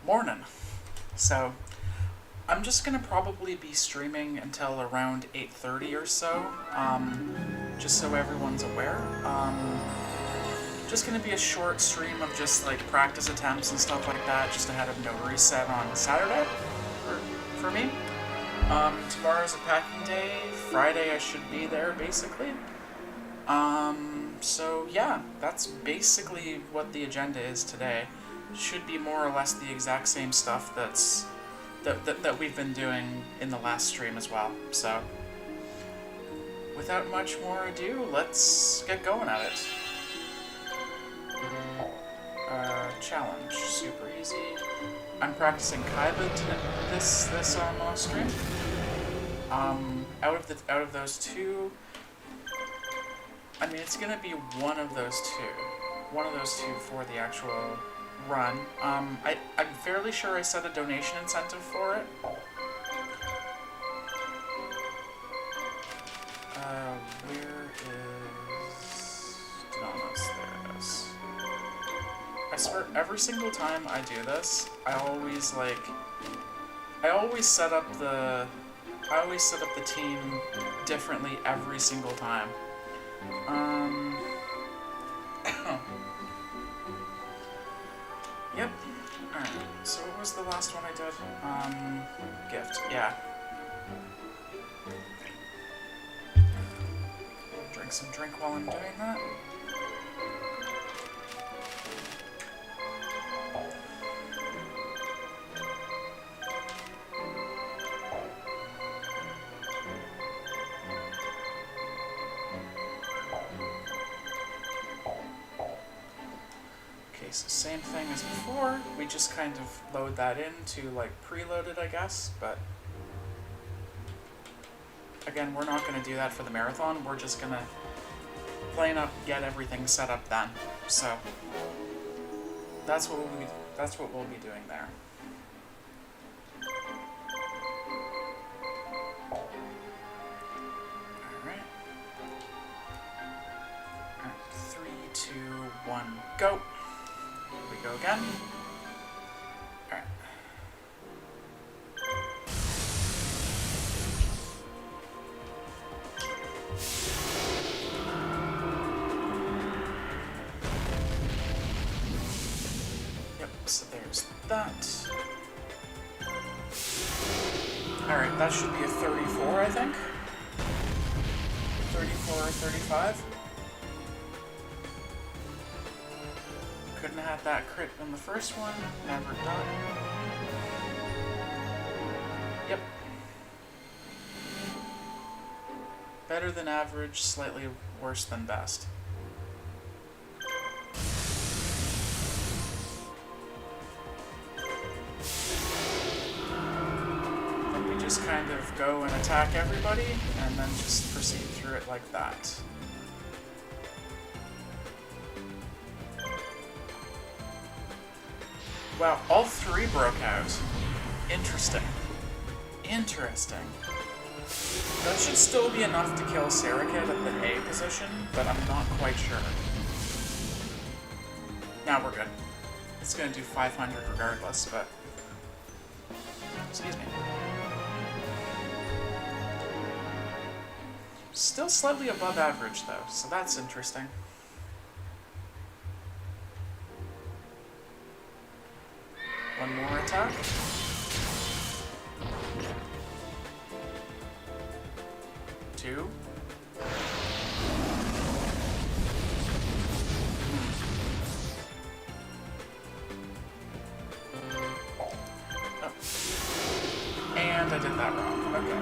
Morning. So, I'm just gonna probably be streaming until around 8:30 or so, just so everyone's aware. Just gonna be a short stream of just like practice attempts and stuff like that, just ahead of NoReset on Saturday for me. Tomorrow's a packing day. Friday I should be there basically. So yeah, that's basically what the agenda is today. Should be more or less the exact same stuff that we've been doing in the last stream as well. So, without much more ado, let's get going at it. Challenge, super easy. I'm practicing Kaiba this stream. Out of those two, I mean it's gonna be one of those two for the actual run. I'm fairly sure I set a donation incentive for it. Where is Dona's? There it is. I swear, every single time I do this, I always set up the team differently every single time. Yep. Alright, so what was the last one I did? Gift, yeah. Drink some drink while I'm doing that. So same thing as before, we just kind of load that in to like preload it, I guess, but again, we're not going to do that for the marathon, we're just going to plain up get everything set up then. So that's what we'll be doing there. Alright. 3, 2, 1, go! We go again. Alright. Yep, so there's that. Alright, that should be a 34, I think. 34 or 35. Couldn't have had that crit in the first one. Never done. Yep. Better than average, slightly worse than best. Then we just kind of go and attack everybody, and then just proceed through it like that. Wow, all three broke out. Interesting. Interesting. That should still be enough to kill Sarah Kid at the A position, but I'm not quite sure. Now we're good. It's gonna do 500 regardless, but... Excuse me. Still slightly above average, though, so that's interesting. One more attack. Two. Oh. And I did that wrong. Okay.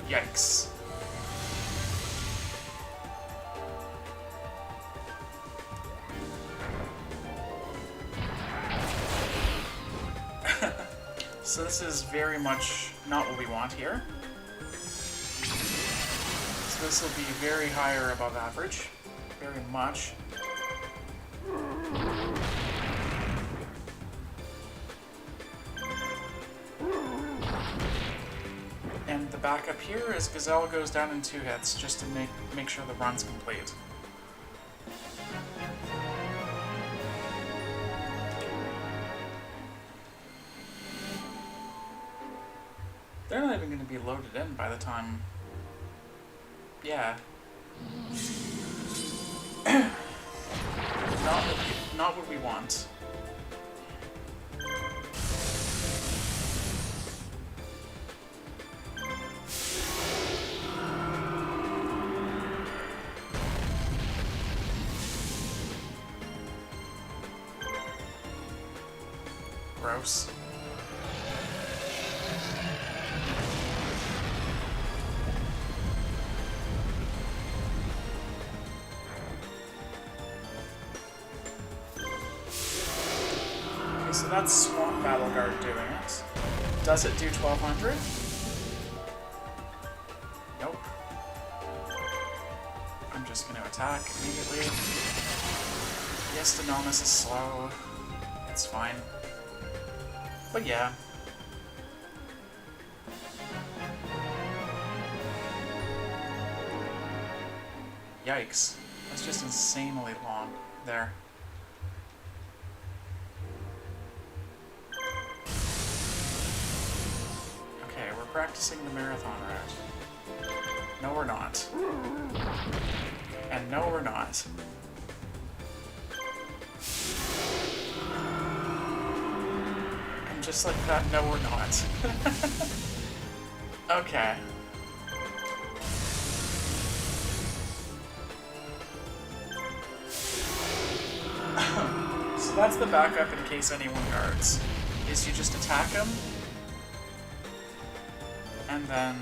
Yikes. So this is very much not what we want here. So this will be very high or above average. Very much. And the backup here is Gazelle goes down in 2 hits, just to make sure the run's complete. They're not even going to be loaded in by the time... Yeah. Not what we want. Gross. Okay, so that's Swamp Battle Guard doing it. Does it do 1200? Nope. I'm just going to attack immediately. Yes, Denomus is slow. It's fine. But yeah. Yikes. That's just insanely long there. Okay, we're practicing the marathon route. No, we're not. And no, we're not. Just like that, no we're not. Okay. So that's the backup in case anyone guards. Is you just attack them, and then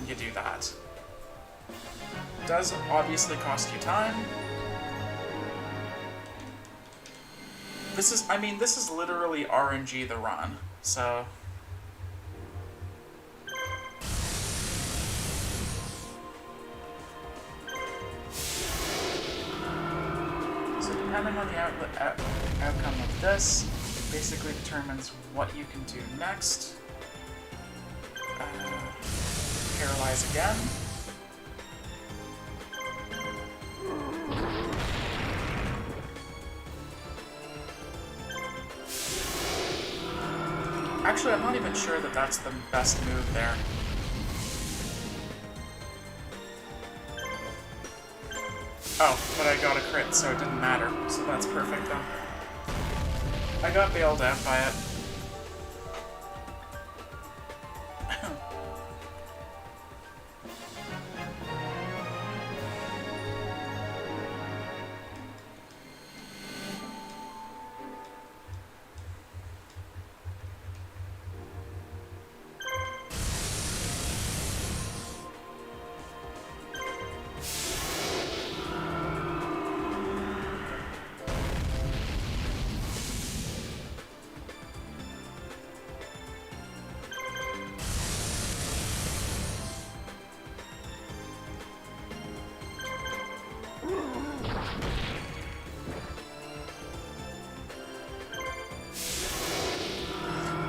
you do that. Does obviously cost you time. This is literally RNG the run, so... So depending on the outcome of this, basically determines what you can do next. Paralyze again. Actually, I'm not even sure that that's the best move there. Oh, but I got a crit, so it didn't matter. So that's perfect then. I got bailed out by it.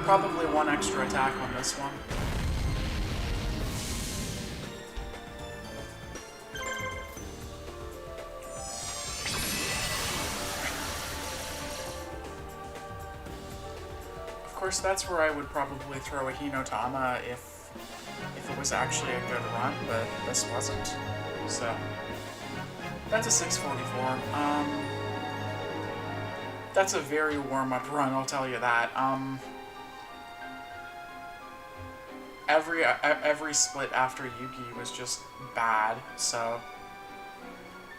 Probably one extra attack on this one. Of course, that's where I would probably throw a Hinotama if it was actually a good run, but this wasn't. So that's a 644. That's a very warm-up run, I'll tell you that. Every split after Yugi was just bad, so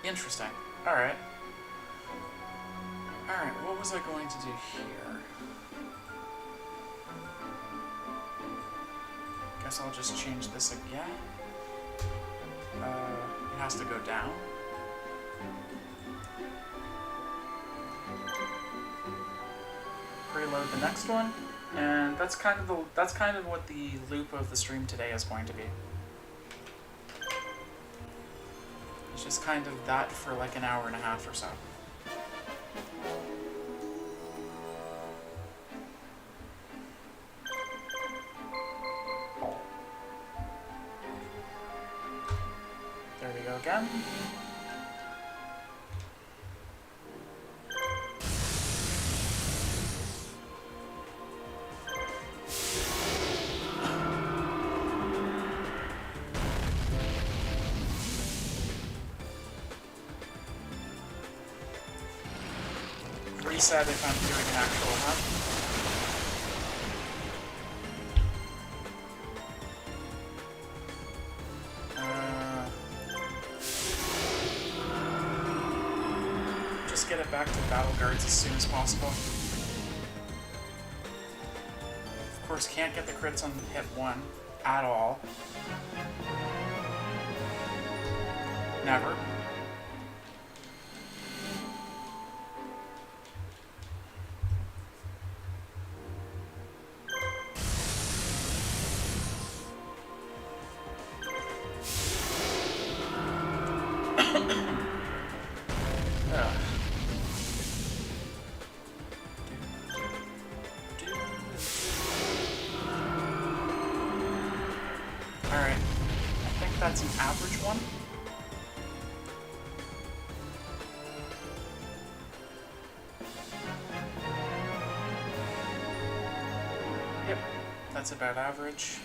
interesting. Alright. Alright, what was I going to do here? Guess I'll just change this again. It has to go down. Preload the next one. And that's kind of what the loop of the stream today is going to be. It's just kind of that for like an hour and a half or so. There we go again. Reset if I'm doing an actual hunt. Just get it back to battle guards as soon as possible. Of course, can't get the crits on hit 1 at all. Never. Alright, I think that's an average one. Yep, that's about average.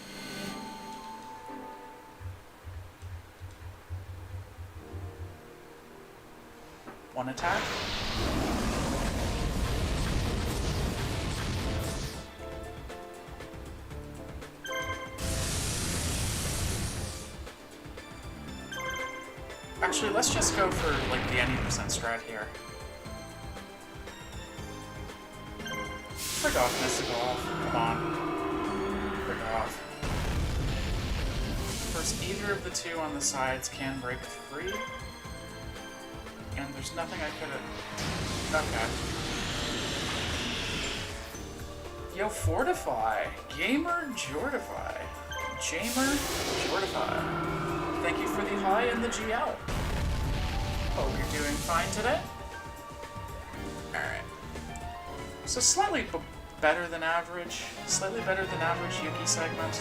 One attack. Actually, let's just go for, like, the any percent strat here. Frig off, Mystical off. Come on. Frig off. Of course, either of the two on the sides can break free. And there's nothing I could've... Okay. Yo, Fortify! Gamer Jortify. Jamer Jortify. Thank you for the hi and the GL. Hope you're doing fine today. Alright. So slightly better than average. Slightly better than average Yuki segment.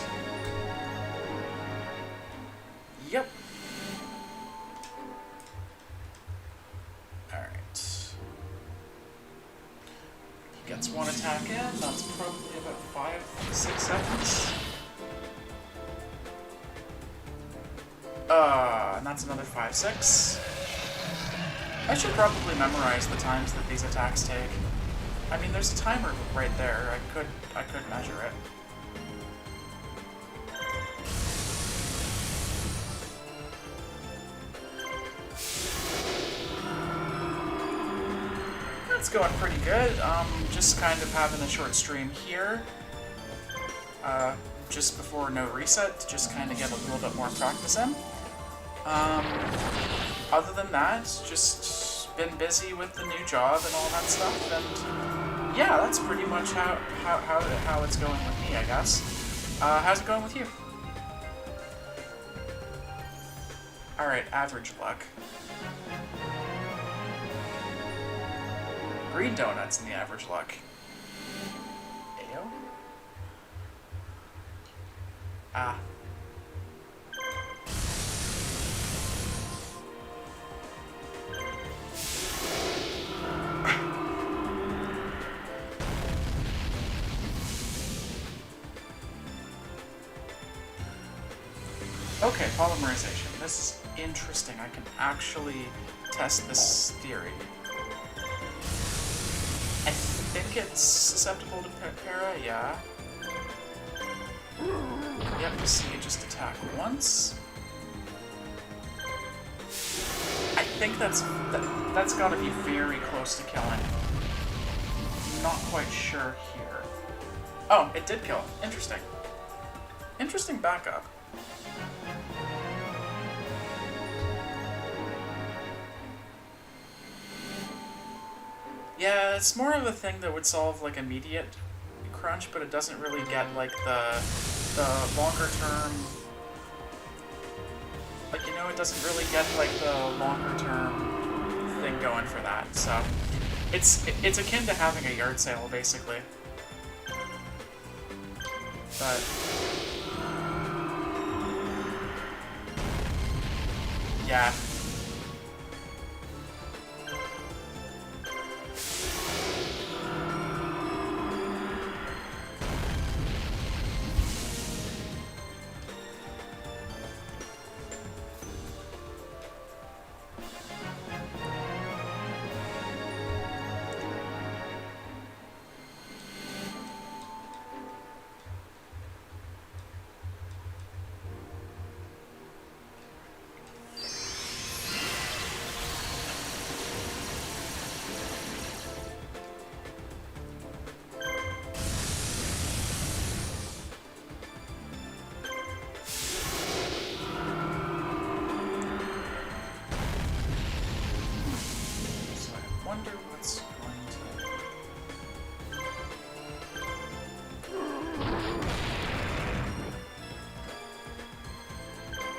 Yep. Alright. He gets one attack in. That's probably about 5-6 seconds. And that's another 5-6. I should probably memorize the times that these attacks take. I mean, there's a timer right there. I could measure it. That's going pretty good. Just kind of having a short stream here. Just before NoReset, to just kind of get a little bit more practice in. Other than that, just been busy with the new job and all that stuff, and yeah, that's pretty much how it's going with me, I guess. How's it going with you? Alright, average luck. Green donuts in the average luck. Ayo? Ah. Okay, polymerization. This is interesting. I can actually test this theory. I think it's susceptible to para, yeah. Yep, you see, just attack once. I think that's got to be very close to killing. Not quite sure here. Oh, it did kill. Interesting. Interesting backup. Yeah, it's more of a thing that would solve like immediate crunch, but it doesn't really get like the longer term. Like, you know, it doesn't really get like the longer term thing going for that. So it's akin to having a yard sale basically. But yeah.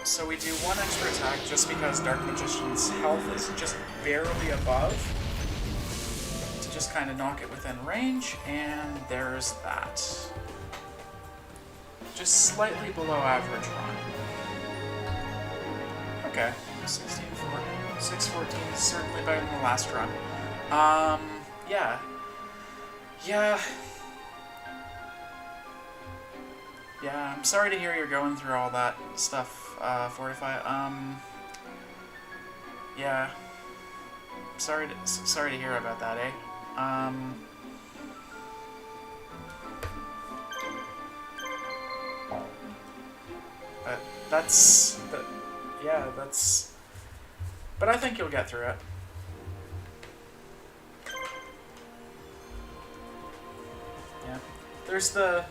So we do one extra attack just because Dark Magician's health is just barely above, to just kind of knock it within range, and there's that. Just slightly below average run. Okay, 614 is certainly better than the last run. Yeah. Yeah, I'm sorry to hear you're going through all that stuff, 45. Yeah. Sorry to hear about that, eh? But that's but I think you'll get through it. Yeah. There's the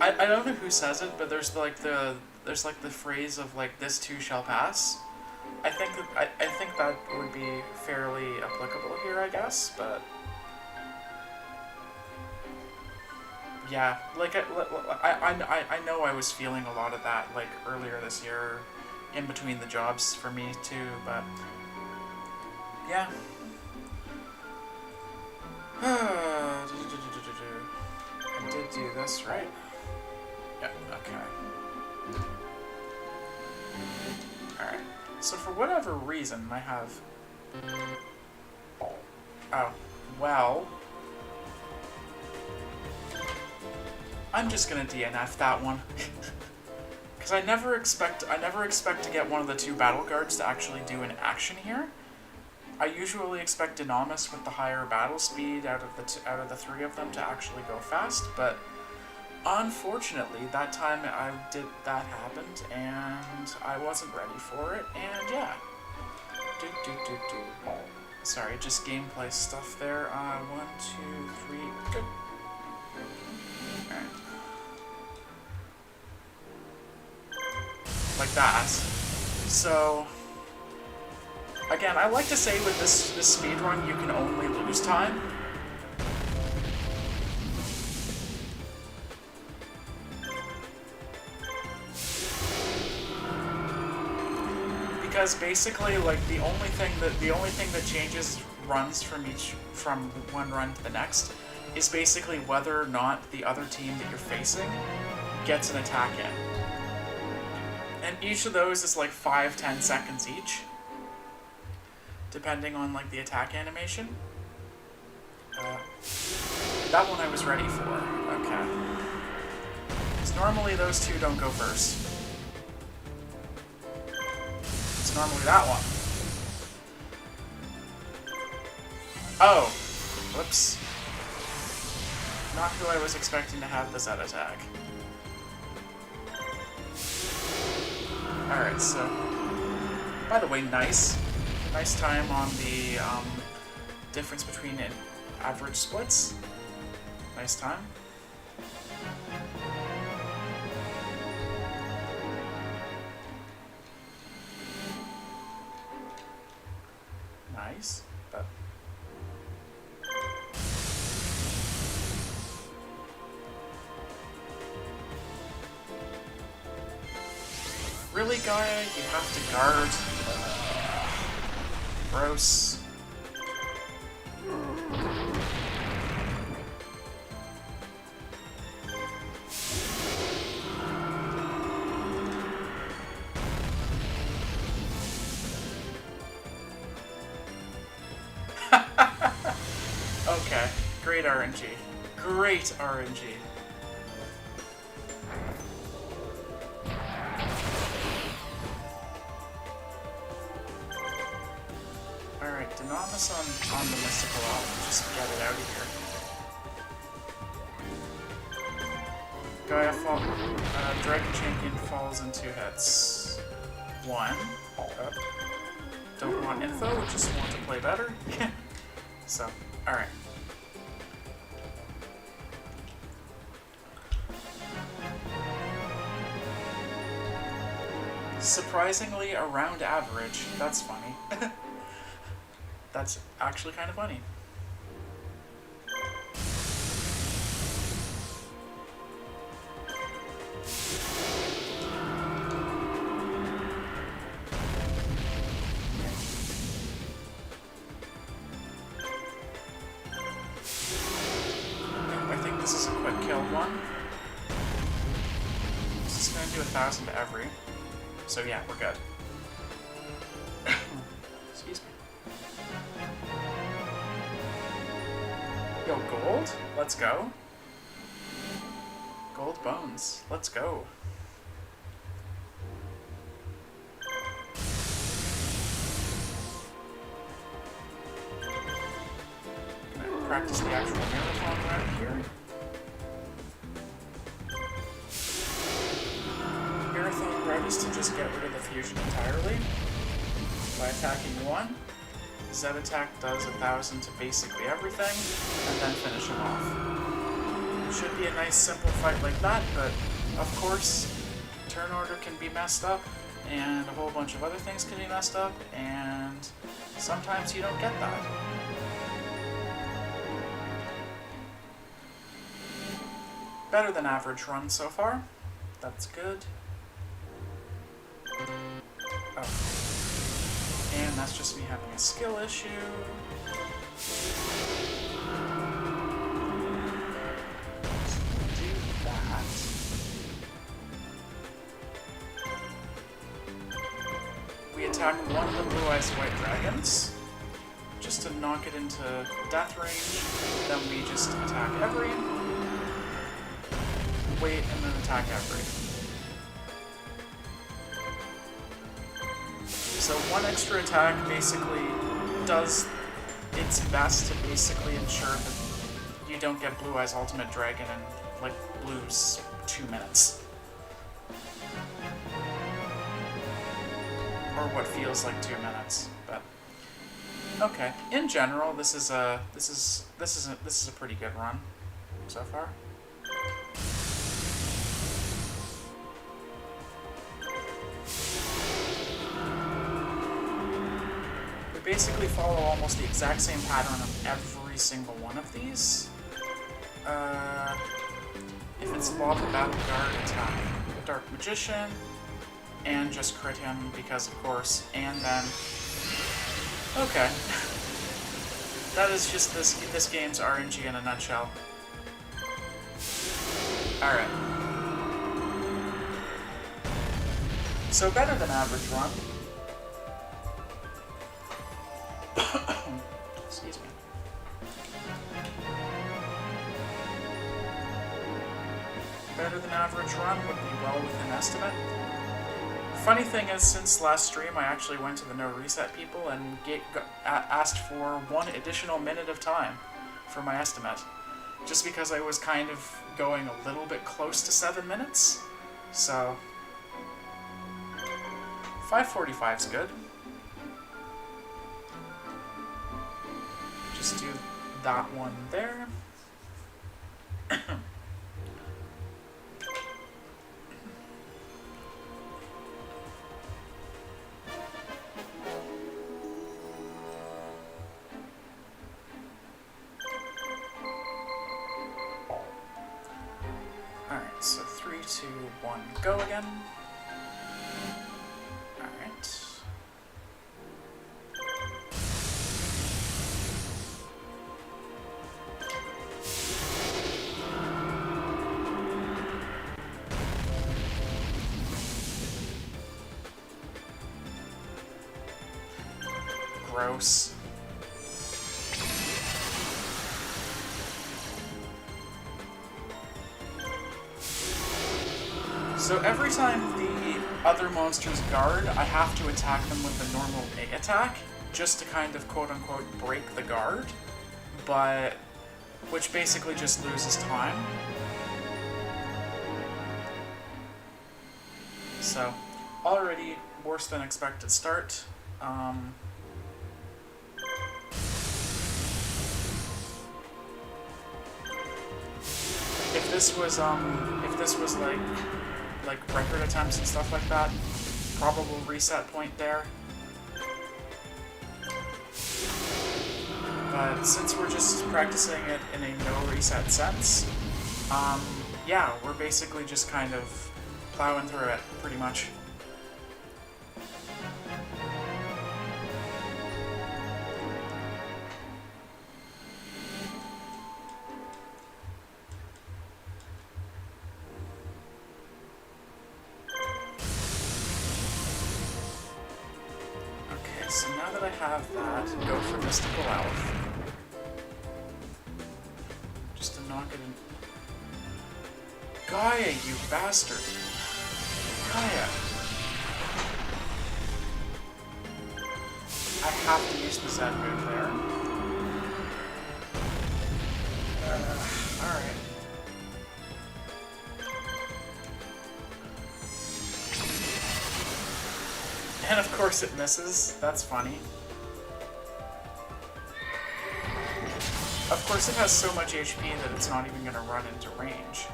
I don't know who says it, but there's like the phrase of like, this too shall pass. I think that would be fairly applicable here, I guess, but yeah, like I know I was feeling a lot of that like earlier this year, in between the jobs for me too, but yeah. I did do this, right? Yeah, okay. Alright. So for whatever reason, I have... Oh, well... I'm just gonna DNF that one. Because I never expect to get one of the two battle guards to actually do an action here. I usually expect Dynamis with the higher battle speed out of the three of them to actually go fast, but unfortunately that time that happened and I wasn't ready for it, and yeah. Sorry, just gameplay stuff there. 1, 2, 3, good. Alright. Like that. So again, I like to say with this speedrun, you can only lose time. Because basically, like, the only thing that changes runs from one run to the next is basically whether or not the other team that you're facing gets an attack in. And each of those is like 5-10 seconds each, depending on like the attack animation. That one I was ready for. Okay. Because normally those two don't go first. It's normally that one. Oh. Whoops. Not who I was expecting to have the Z attack. Alright, so... By the way, nice. Nice time on the difference between average splits. Nice time. Nice, but... Really, Gaia? You have to guard? Gross. Okay, great RNG. Great RNG. Alright, Dynamis on the Mystical Elf. Just get it out of here. Gaia Dragon Champion falls in 2 hits. 1. Don't want info, just want to play better. So, alright. Surprisingly around average. That's funny. That's actually kind of funny. I think this is a quick kill one. This is going to do 1,000 to every. So yeah, we're good. Excuse me. Yo, gold? Let's go. Gold bones. Let's go. Gonna practice the actual marathon round here. Marathon route is to just get rid of the fusion entirely by attacking 1. Z attack does 1,000 to basically everything, and then finish him off. It should be a nice simple fight like that, but of course, turn order can be messed up, and a whole bunch of other things can be messed up, and sometimes you don't get that. Better than average run so far. That's good. Oh. And that's just me having a skill issue. Do that. We attack one of the Blue Eyes White Dragons, just to knock it into death range. Then we just attack every, wait, and then attack every. So one extra attack basically does its best to basically ensure that you don't get Blue Eyes Ultimate Dragon and like lose 2 minutes. Or what feels like 2 minutes, but okay. In general, this is a pretty good run so far. Basically follow almost the exact same pattern of every single one of these. If it's Bob the Battle Guard, attack the Dark Magician, and just crit him because of course, and then... Okay. That is just this game's RNG in a nutshell. Alright. So better than average run. Excuse me. Better than average run would be well within estimate. Funny thing is, since last stream, I actually went to the NoReset people and asked for 1 additional minute of time for my estimate. Just because I was kind of going a little bit close to 7 minutes. So 5:45 is good. Just do that one there. Alright, so 3, 2, 1, go again. Alright. Gross. So every time the other monsters guard, I have to attack them with a normal A attack, just to kind of quote-unquote break the guard, but which basically just loses time. So, already worse than expected start. If this was like record attempts and stuff like that, probable reset point there. But since we're just practicing it in a no reset sense, yeah, we're basically just kind of plowing through it, pretty much. So now that I have that, go for Mystical Elf. Just to knock it in. Gaia, you bastard! Gaia! I have to use the Zen move there. Alright. And of course it misses. That's funny. Of course it has so much HP that it's not even going to run into range.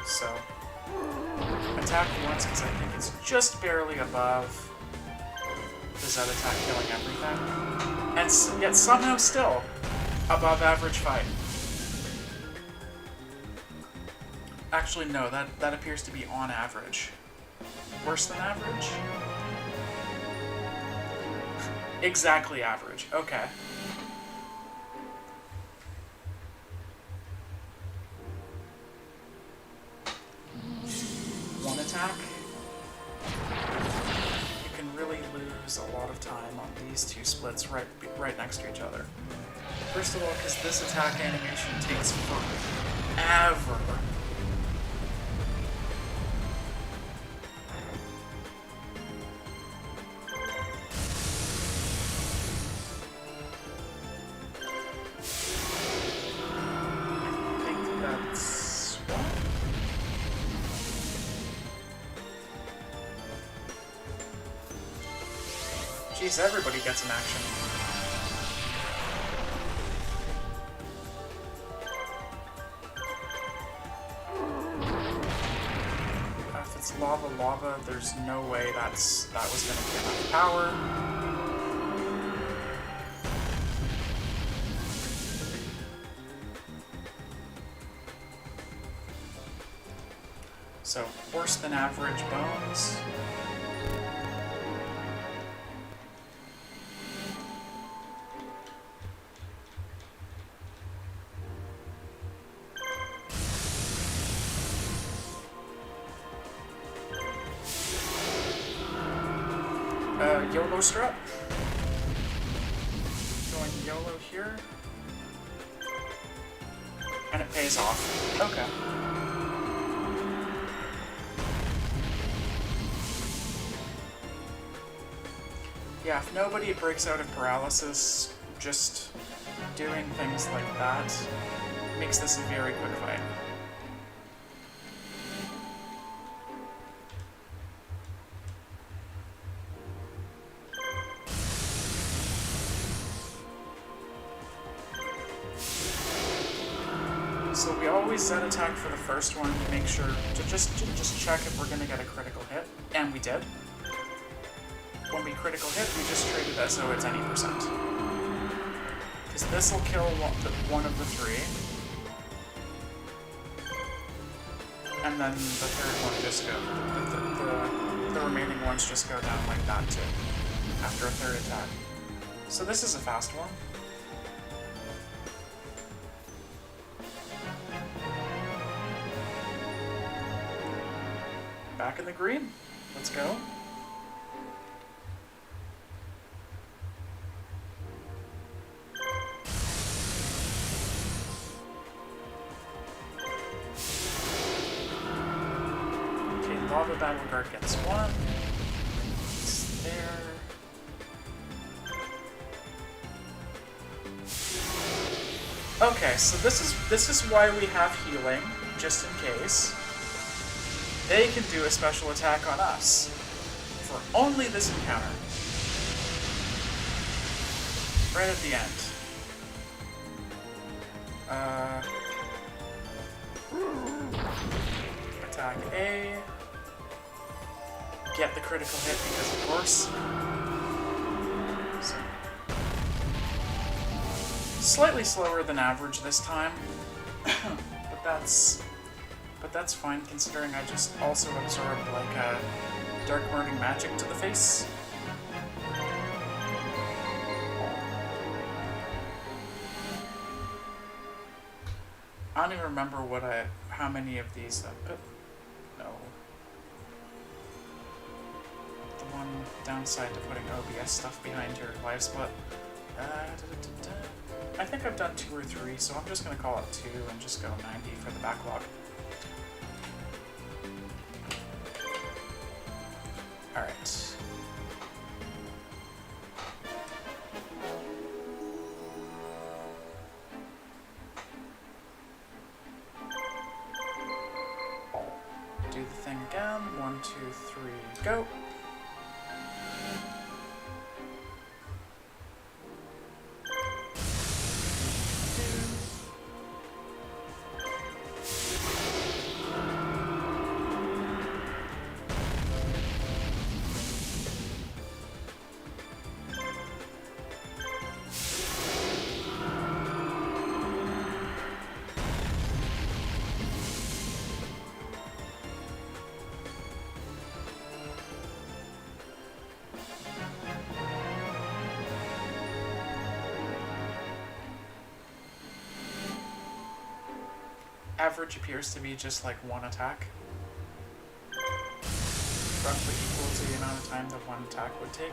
So, attack once because I think it's just barely above the Z attack killing everything. And yet somehow still above average fight. Actually no, that appears to be on average. Worse than average? Exactly average. Okay. One attack. You can really lose a lot of time on these two splits right next to each other. First of all, because this attack animation takes forever. Jeez, everybody gets an action. If it's lava, there's no way that was going to get enough power. So, worse than average bones. YOLO strut. Going YOLO here. And it pays off. Okay. Yeah, if nobody breaks out of paralysis, just doing things like that makes this a very quick fight. So we always set attack for the first one to make sure to just check if we're gonna get a critical hit, and we did. When we critical hit, we just treat it as though it's any percent. Because this will kill one of the three. And then the third one just go, the remaining ones just go down like that too, after a third attack. So this is a fast one. Back in the green. Let's go. Lava Battle Guard gets one. It's there. Okay, so this is why we have healing, just in case. They can do a special attack on us for only this encounter. Right at the end. Attack A. Get the critical hit because of course. So, slightly slower than average this time, but that's fine considering I just also absorbed like a dark burning magic to the face. I don't even remember how many of these no. One downside to putting OBS stuff behind your live split. I think I've done 2 or 3, so I'm just going to call it 2 and just go 90 for the backlog. Alright. Do the thing again. 1, 2, 3, go. Average appears to be just like 1 attack. Roughly equal to the amount of time that 1 attack would take.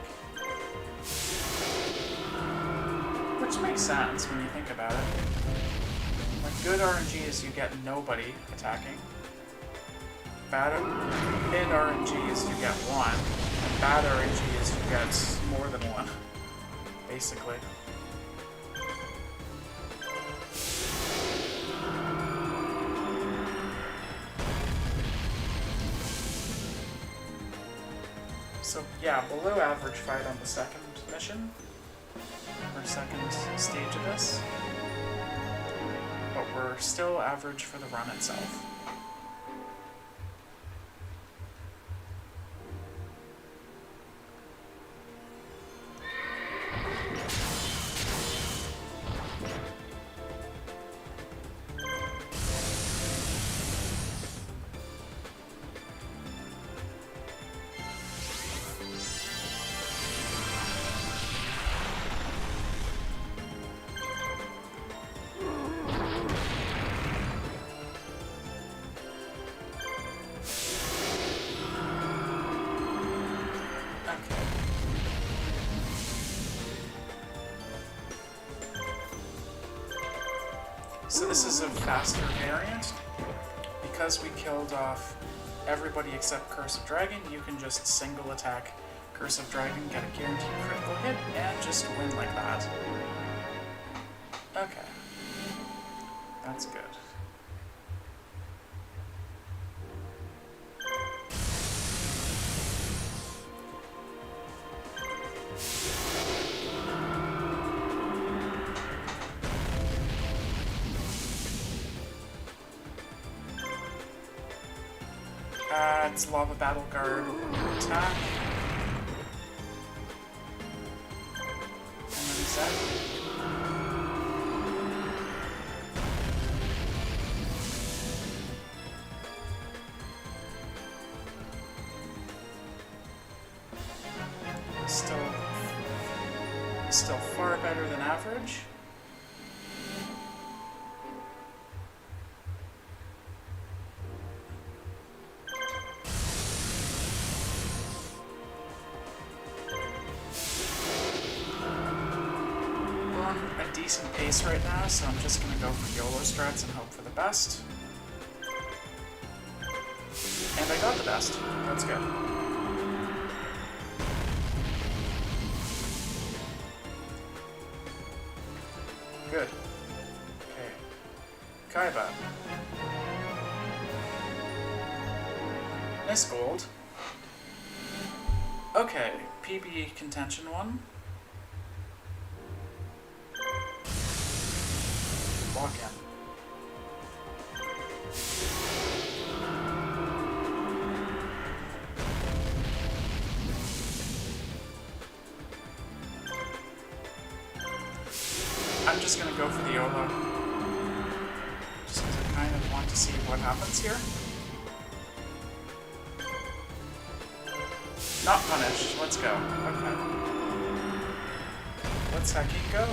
Which makes sense when you think about it. Like, good RNG is you get nobody attacking. Bad mid RNG is you get 1. And bad RNG is you get more than 1. Basically. So yeah, below average fight on the second mission, or second stage of this, but we're still average for the run itself. So this is a faster variant. Because we killed off everybody except Curse of Dragon, you can just single attack Curse of Dragon, get a guaranteed critical hit, and just win like that. Okay. That's good. It's Lava Battle Guard attack. And then reset. Still far better than average. Decent pace right now, so I'm just gonna go for YOLO strats and hope for the best. And I got the best. That's good. Good. Okay. Kaiba. Nice gold. Okay, PB contention 1. Walk in. I'm just gonna go for the YOLO. Just because I kind of want to see what happens here. Not punished. Let's go. Okay. Let's hecking go.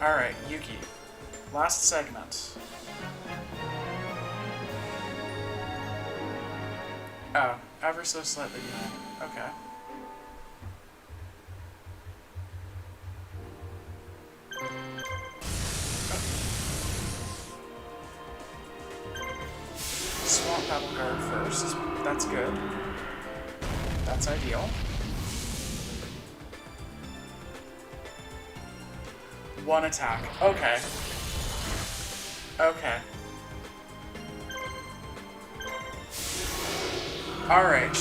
Alright, Yuki. Last segment. Oh, ever so slightly behind. Okay. Swamp Battle Guard first. That's good. That's ideal. One attack. Okay. Okay. Alright.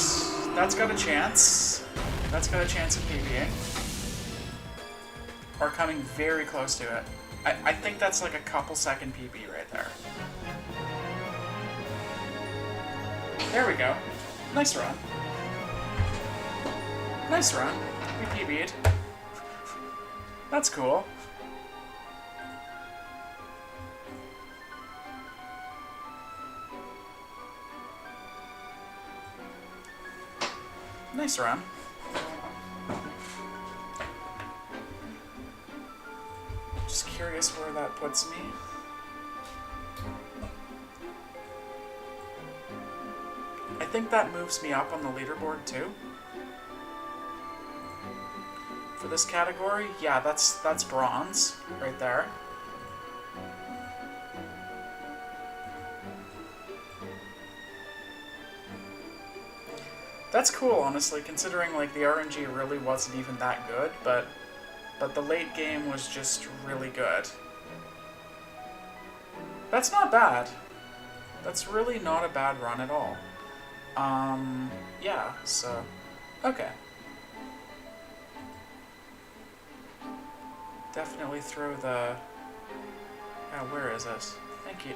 That's got a chance. That's got a chance of PBing. Or coming very close to it. I think that's like a couple second PB right there. There we go. Nice run. Nice run. We PB'd. That's cool. Nice run. Just curious where that puts me. I think that moves me up on the leaderboard too. For this category, yeah, that's bronze right there. That's cool, honestly, considering like the RNG really wasn't even that good, but the late game was just really good. That's not bad. That's really not a bad run at all. Yeah, so okay. Definitely throw the where is it? Thank you.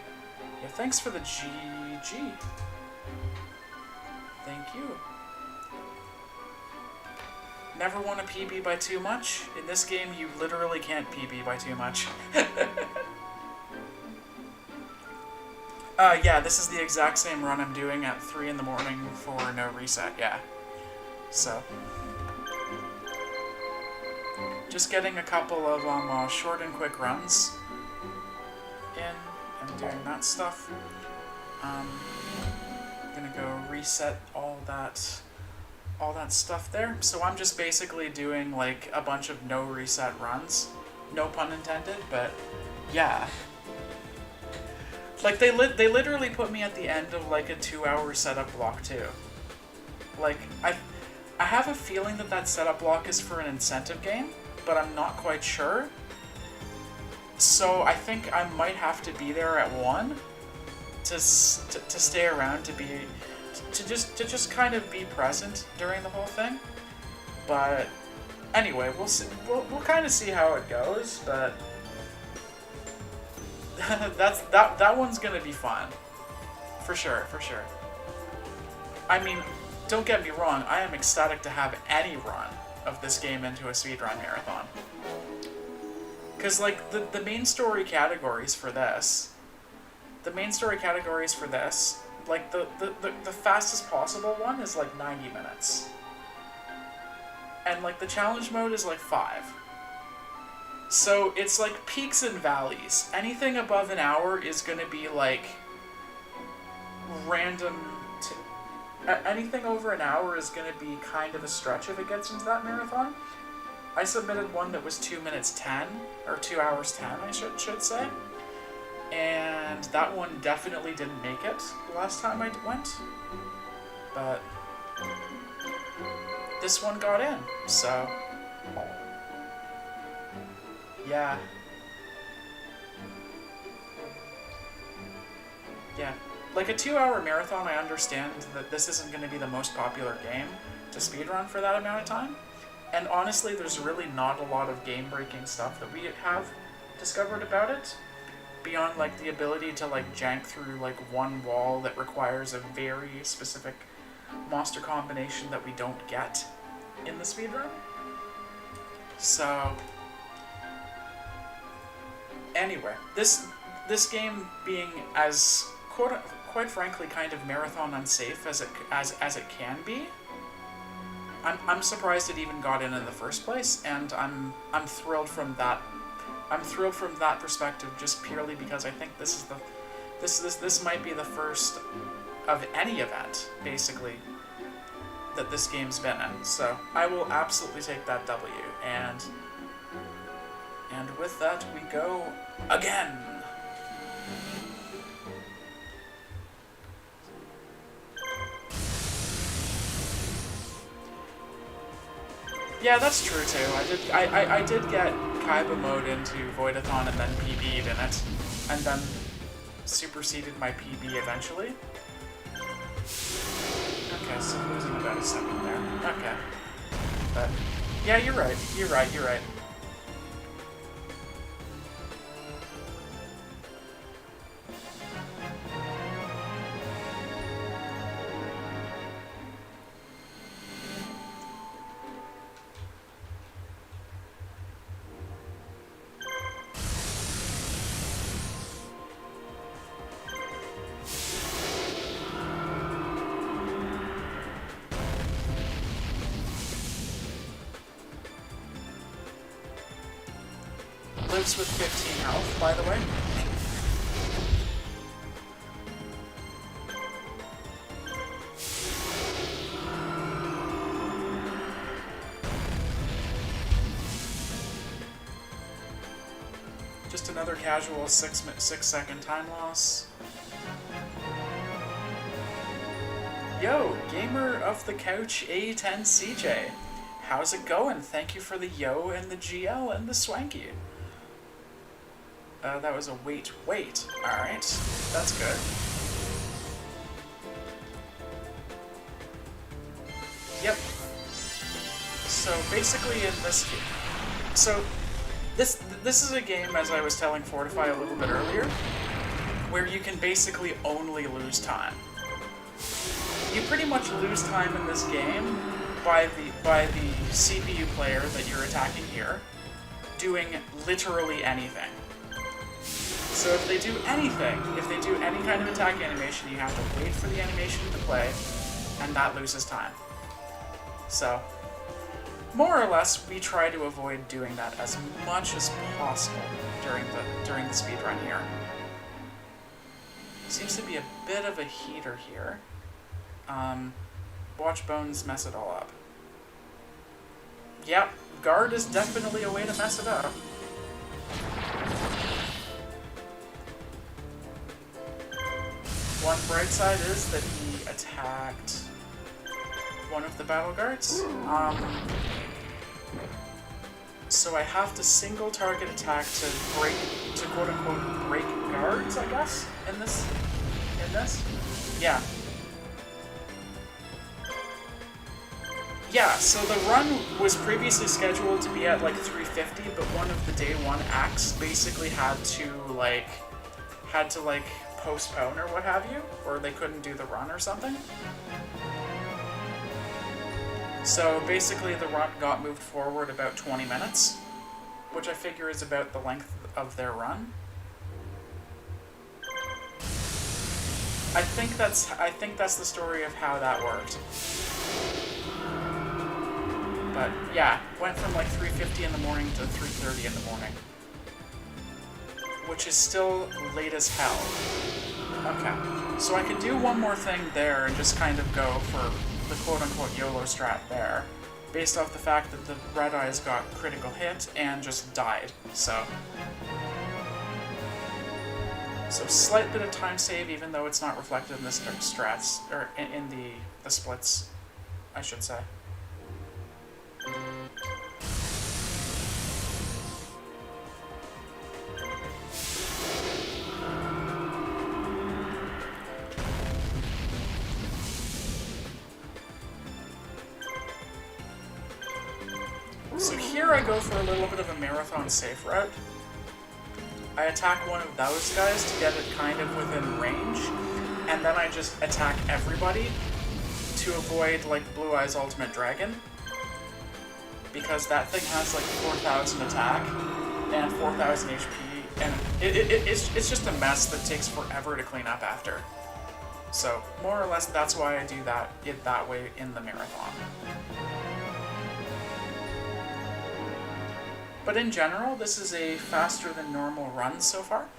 Yeah, thanks for the GG. Thank you. Never want to PB by too much. In this game, you literally can't PB by too much. Yeah, this is the exact same run I'm doing at 3 in the morning for NoReset, yeah. So. Just getting a couple of short and quick runs in and doing that stuff. Gonna go reset all that stuff there. So I'm just basically doing like a bunch of NoReset runs no pun intended, but yeah. Like, they literally put me at the end of, like, a 2-hour setup block, too. Like, I have a feeling that that setup block is for an incentive game, but I'm not quite sure. So I think I might have to be there at 1 to stay around to just kind of be present during the whole thing. But anyway, we'll see, we'll kind of see how it goes, but that one's gonna be fun. For sure. I mean, don't get me wrong, I am ecstatic to have any run of this game into a speedrun marathon. Because, like, the main story categories for this, like, the fastest possible one is, like, 90 minutes. And, like, the challenge mode is, like, 5. So, it's, like, peaks and valleys. Anything above an hour is gonna be, like, random... Anything over an hour is gonna be kind of a stretch if it gets into that marathon. I submitted one that was 2 minutes 10, or 2 hours 10, I should say. And that one definitely didn't make it the last time I went. But this one got in, so yeah. Yeah. Like a 2-hour marathon, I understand that this isn't going to be the most popular game to speedrun for that amount of time. And honestly, there's really not a lot of game-breaking stuff that we have discovered about it, beyond, like, the ability to, like, jank through, like, one wall that requires a very specific monster combination that we don't get in the speedrun. So, anyway, this game being as, quite frankly, kind of marathon unsafe as it can be, I'm surprised it even got in the first place, and I'm thrilled from that. I'm thrilled from that perspective, just purely because I think this is this might be the first of any event, basically, that this game's been in. So I will absolutely take that W, and with that we go again. Yeah, that's true too. I did get Kaiba mode into Voidathon and then PB'd in it, and then superseded my PB eventually. Okay, so losing about a second there. Okay. But yeah, you're right. You're right. Lives with 15 health, by the way. Just another casual 6-second time loss. Yo, gamer of the couch A10CJ. How's it going? Thank you for the yo and the GL and the swanky. That was a wait. Alright, that's good. Yep. So basically in this game... So, this is a game, as I was telling Fortify a little bit earlier, where you can basically only lose time. You pretty much lose time in this game by the CPU player that you're attacking here doing literally anything. So if they do anything, if they do any kind of attack animation, you have to wait for the animation to play, and that loses time. So, more or less, we try to avoid doing that as much as possible during the speedrun here. Seems to be a bit of a heater here. Watch Bones mess it all up. Yep, guard is definitely a way to mess it up. One bright side is that he attacked one of the battle guards. So I have to single target attack to break, to quote unquote break guards, I guess, in this. Yeah. Yeah, so the run was previously scheduled to be at like 350, but one of the day one acts basically had to postpone or what have you, or they couldn't do the run or something. So basically the run got moved forward about 20 minutes, which I figure is about the length of their run. I think that's the story of how that worked. But yeah, went from like 3:50 in the morning to 3:30 in the morning. Which is still late as hell. Okay, so I could do one more thing there and just kind of go for the quote-unquote YOLO strat there, based off the fact that the Red Eyes got critical hit and just died, so slight bit of time save, even though it's not reflected in the strats, or in the splits, I should say. So here I go for a little bit of a marathon safe route. I attack one of those guys to get it kind of within range, and then I just attack everybody to avoid like Blue Eye's ultimate dragon, because that thing has like 4,000 attack and 4,000 HP, and it's just a mess that takes forever to clean up after. So more or less that's why I do it that way in the marathon. But in general, this is a faster than normal run so far.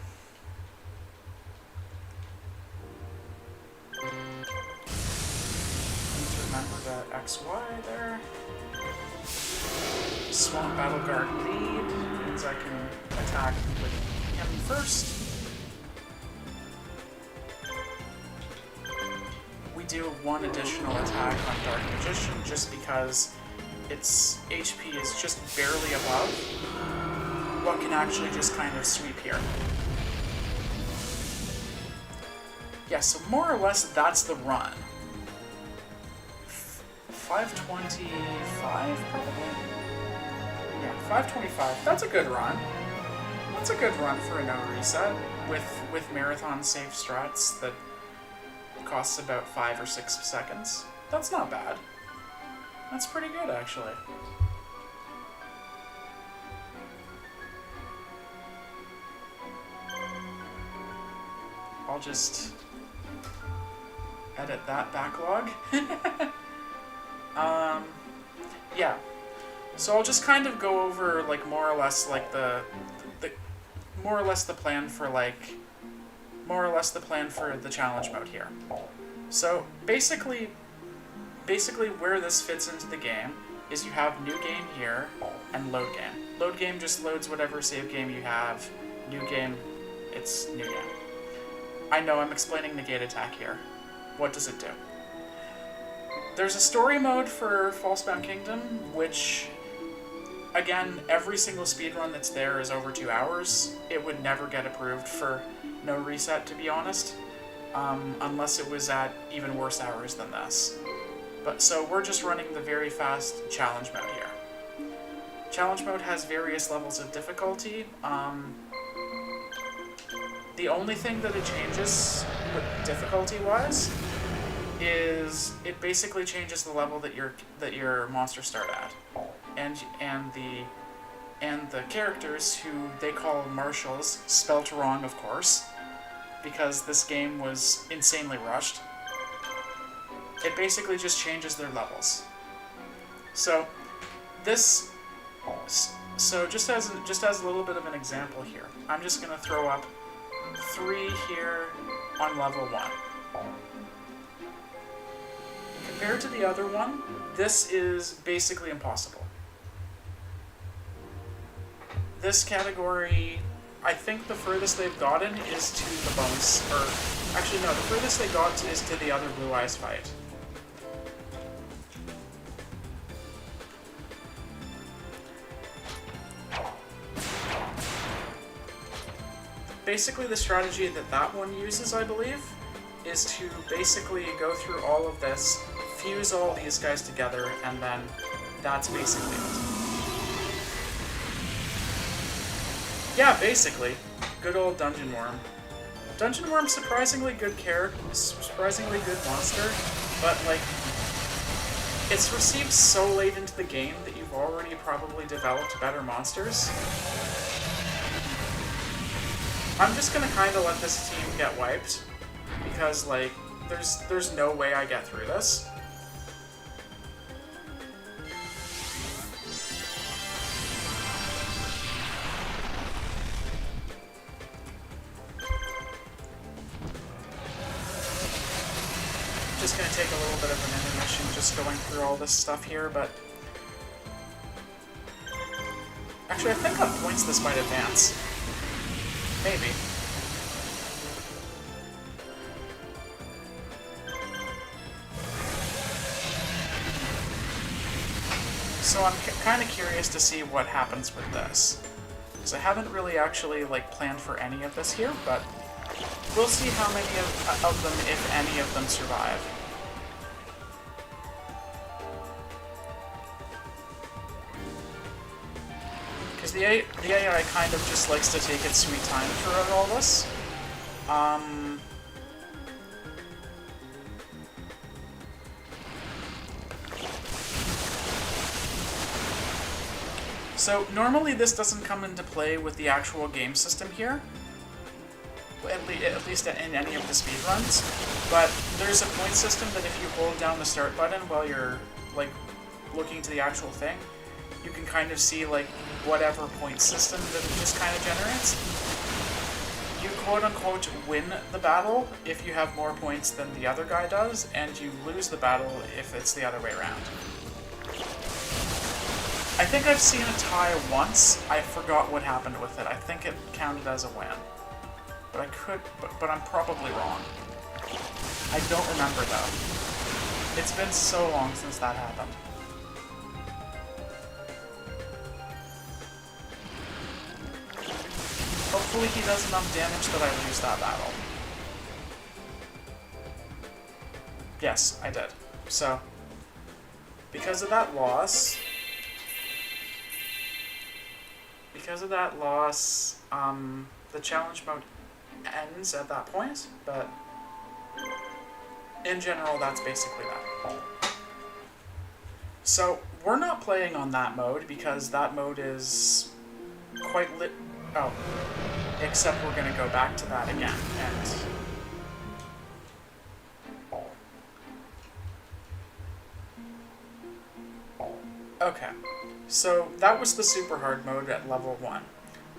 Need to remember that XY there. Swamp Battle Guard lead means I can attack with him first. We do one additional attack on Dark Magician just because its HP is just barely above what can actually just kind of sweep here. Yeah, so more or less that's the run. 525 probably? Yeah, 525. That's a good run. That's a good run for a NoReset with marathon safe strats that costs about 5 or 6 seconds. That's not bad. That's pretty good, actually. I'll just edit that backlog. Yeah. So I'll just kind of go over, like, more or less, like, the plan for, like, the challenge mode here. So, basically where this fits into the game is you have new game here and load game. Load game just loads whatever save game you have. New game, it's new game. I know I'm explaining the gate attack here. What does it do? There's a story mode for Falsebound Kingdom, which, again, every single speedrun that's there is over 2 hours. It would never get approved for NoReset, to be honest, unless it was at even worse hours than this. But so we're just running the very fast challenge mode here. Challenge mode has various levels of difficulty. The only thing that it changes, difficulty-wise, is it basically changes the level that your monsters start at, and the characters, who they call marshals, spelt wrong, of course, because this game was insanely rushed. It basically just changes their levels. So just as a little bit of an example here, I'm just gonna throw up 3 here on level 1. Compared to the other one, this is basically impossible. this category, I think the furthest they've gotten is to the bones, or actually no, the furthest they got is to the other Blue Eyes fight. Basically the strategy that that one uses, I believe, is to basically go through all of this, fuse all these guys together, and then that's basically it. Yeah, basically. Good old Dungeon Worm. Dungeon Worm's surprisingly good character, surprisingly good monster, but, like, it's received so late into the game that you've already probably developed better monsters. I'm just gonna kind of let this team get wiped, because, like, there's no way I get through this. Just gonna take a little bit of an intermission just going through all this stuff here, but... Actually, I think on points this might advance. Maybe. So I'm kind of curious to see what happens with this. Because I haven't really actually, like, planned for any of this here, but we'll see how many of them, if any of them, survive. Because the AI kind of just likes to take its sweet time throughout all this. So normally this doesn't come into play with the actual game system here, at least in any of the speedruns, but there's a point system that if you hold down the start button while you're, like, looking to the actual thing, you can kind of see, like, whatever point system that it just kind of generates. You quote-unquote win the battle if you have more points than the other guy does, and you lose the battle if it's the other way around. I think I've seen a tie once. I forgot what happened with it. I think it counted as a win. But but I'm probably wrong. I don't remember, though. It's been so long since that happened. Hopefully he does enough damage that I lose that battle. Yes, I did. So, because of that loss, the challenge mode ends at that point, but in general, that's basically that. So, we're not playing on that mode because that mode is quite lit. Oh, except we're gonna go back to that again, and okay, so that was the super hard mode at level 1.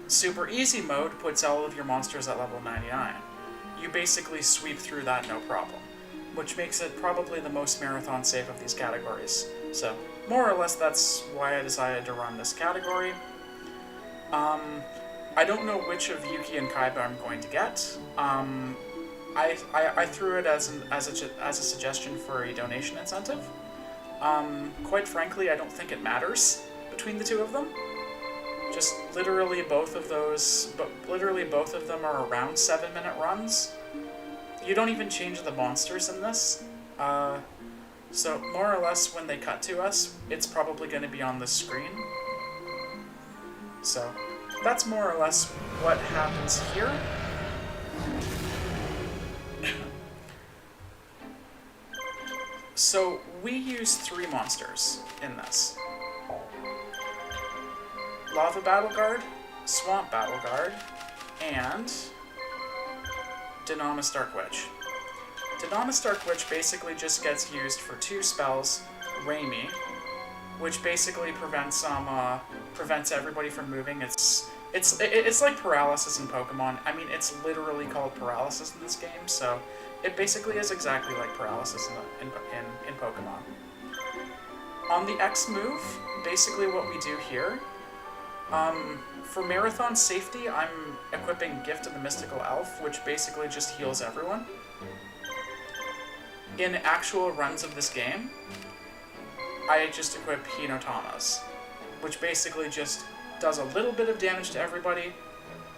Super easy mode puts all of your monsters at level 99. You basically sweep through that no problem, which makes it probably the most marathon safe of these categories. So, more or less that's why I decided to run this category. I don't know which of Yuki and Kaiba I'm going to get. I threw it as a suggestion for a donation incentive. Quite frankly, I don't think it matters between the two of them. Just literally both of them are around 7-minute runs. You don't even change the monsters in this. So more or less when they cut to us, it's probably going to be on the screen. So that's more or less what happens here. So we use 3 monsters in this. Lava Battle Guard, Swamp Battle Guard, and Dynamis Dark Witch. Dynamis Dark Witch basically just gets used for 2 spells, Raimi, which basically prevents everybody from moving. It's like paralysis in Pokemon. I mean, it's literally called paralysis in this game, so it basically is exactly like paralysis in Pokemon. On the X move, basically what we do here, For Marathon safety, I'm equipping Gift of the Mystical Elf, which basically just heals everyone. In actual runs of this game, I just equip Hinotamas, which basically just does a little bit of damage to everybody.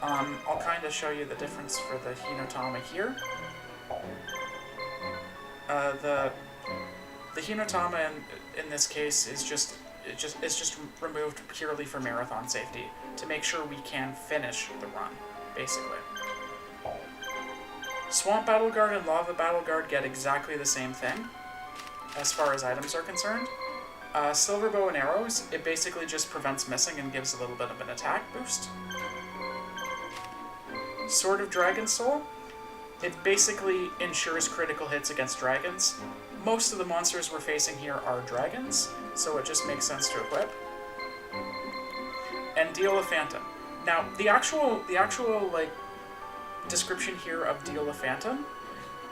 I'll kind of show you the difference for the Hinotama here. The Hinotama in this case is just removed purely for marathon safety to make sure we can finish the run, basically. Swamp Battle Guard and Lava Battle Guard get exactly the same thing as far as items are concerned. Silver Bow and Arrows, it basically just prevents missing and gives a little bit of an attack boost. Sword of Dragon Soul, it basically ensures critical hits against dragons. Most of the monsters we're facing here are dragons, so it just makes sense to equip. And Deal a Phantom. Now, the actual like description here of Deal a Phantom,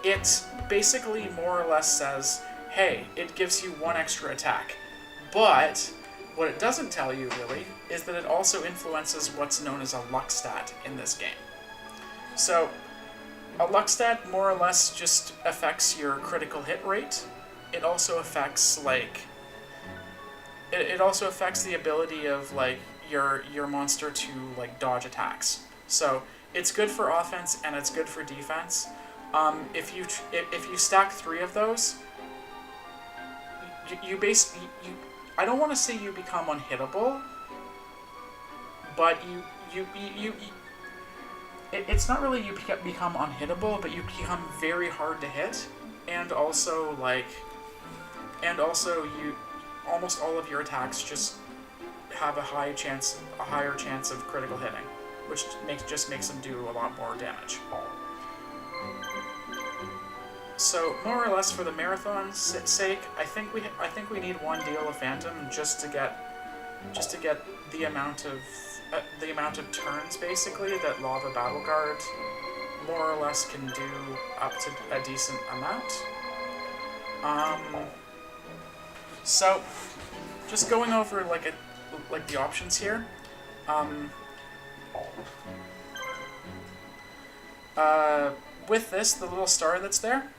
it basically more or less says, hey, it gives you 1 extra attack. But what it doesn't tell you, really, is that it also influences what's known as a luck stat in this game. So, a luck stat more or less just affects your critical hit rate. It also affects, like... It also affects the ability of, like, your monster to, like, dodge attacks. So, it's good for offense and it's good for defense. If you stack 3 of those, I don't want to say you become unhittable, but it's not really you become unhittable, but you become very hard to hit, and also you almost all of your attacks just have a higher chance of critical hitting, which just makes them do a lot more damage. So more or less for the marathon's sake, I think we need 1 Deal of Phantom just to get the amount of turns basically that Lava Battle Guard more or less can do up to a decent amount. So just going over like the options here. With this, the little star that's there,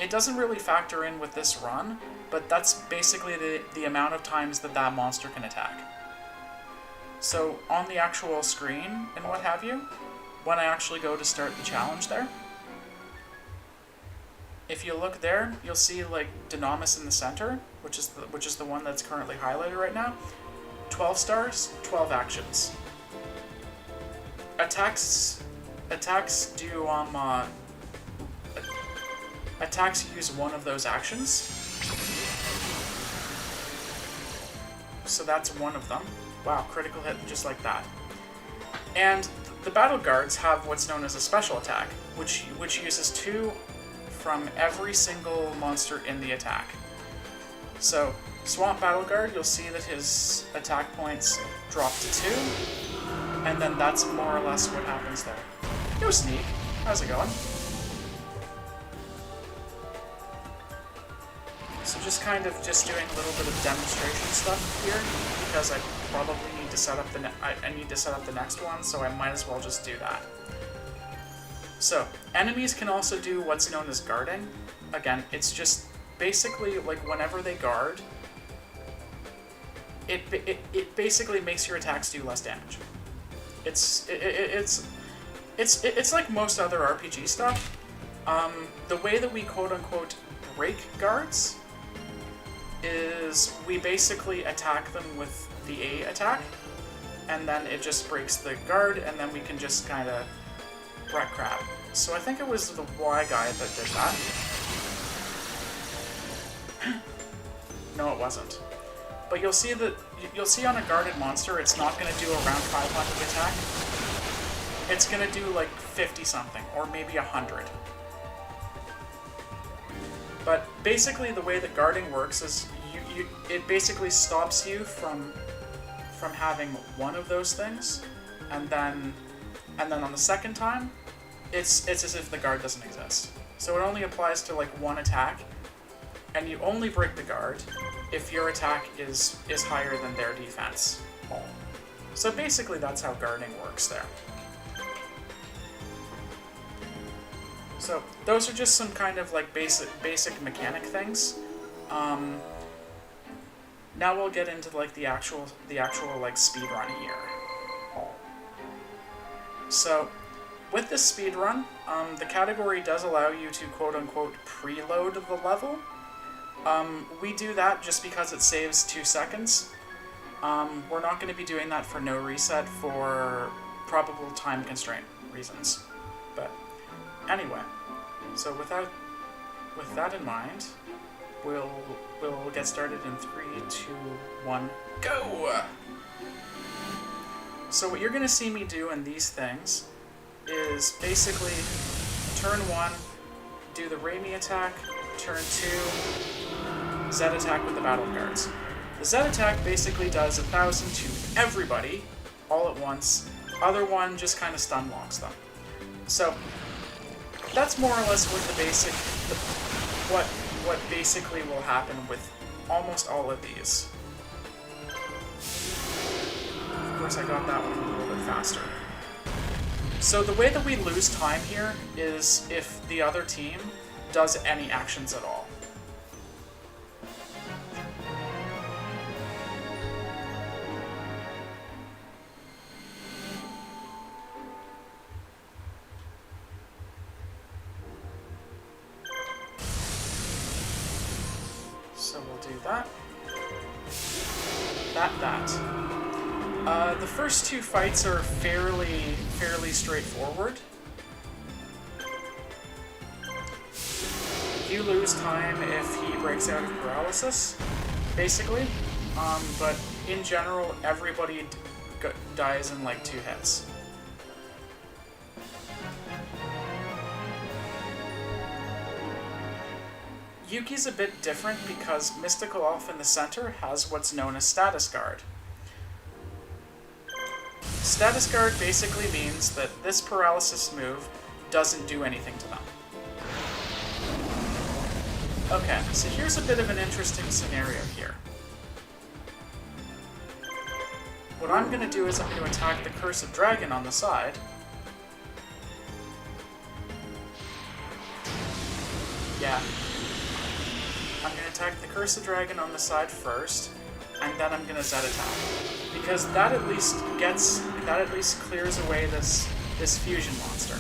it doesn't really factor in with this run, but that's basically the amount of times that monster can attack. So on the actual screen and what have you, when I actually go to start the challenge there, if you look there, you'll see like Dynamis in the center, which is the one that's currently highlighted right now. 12 stars, 12 actions. Attacks use 1 of those actions. So that's 1 of them. Wow, critical hit just like that. And the battle guards have what's known as a special attack, which uses 2 from every single monster in the attack. So Swamp Battle Guard, you'll see that his attack points drop to 2, and then that's more or less what happens there. Yo, Sneak, how's it going? So just kind of doing a little bit of demonstration stuff here, because I probably need to set up I need to set up the next one, so I might as well just do that. So, enemies can also do what's known as guarding. Again, it's just basically like whenever they guard, it basically makes your attacks do less damage. It's like most other RPG stuff. The way that we quote-unquote break guards is we basically attack them with the A attack, and then it just breaks the guard, and then we can just kind of wreck crap. So I think it was the Y guy that did that. No, it wasn't. But you'll see on a guarded monster, it's not going to do around 500 attack. It's going to do like 50 something, or maybe 100. But basically the way that guarding works is it basically stops you from having 1 of those things, and then on the second time, it's as if the guard doesn't exist. So it only applies to like 1 attack, and you only break the guard if your attack is higher than their defense. So basically that's how guarding works there. So those are just some kind of like basic mechanic things. Now we'll get into like the actual like speed run here. So with this speed run, the category does allow you to quote unquote preload the level. We do that just because it saves 2 seconds. We're not going to be doing that for NoReset for probable time constraint reasons. But anyway, so with that in mind, we'll get started in 3, 2, 1, go! So what you're going to see me do in these things is basically turn 1, do the Raimi attack, turn 2, Z attack with the battle cards. The Z attack basically does 1,000 to everybody all at once. Other one just kind of stun locks them. So that's more or less what what basically will happen with almost all of these. Of course, I got that one a little bit faster. So the way that we lose time here is if the other team does any actions at all. So we'll do that. The first 2 fights are fairly straightforward. You lose time if he breaks out of paralysis, basically. But in general, everybody dies in like 2 hits. Yuki's a bit different because Mystical Elf in the center has what's known as Status Guard. Status Guard basically means that this paralysis move doesn't do anything to them. Okay, so here's a bit of an interesting scenario here. What I'm going to do is I'm going to attack the Cursed Dragon on the side. Yeah. I'm going to attack the Cursed Dragon on the side first, and then I'm going to Z attack. Because that at least clears away this fusion monster.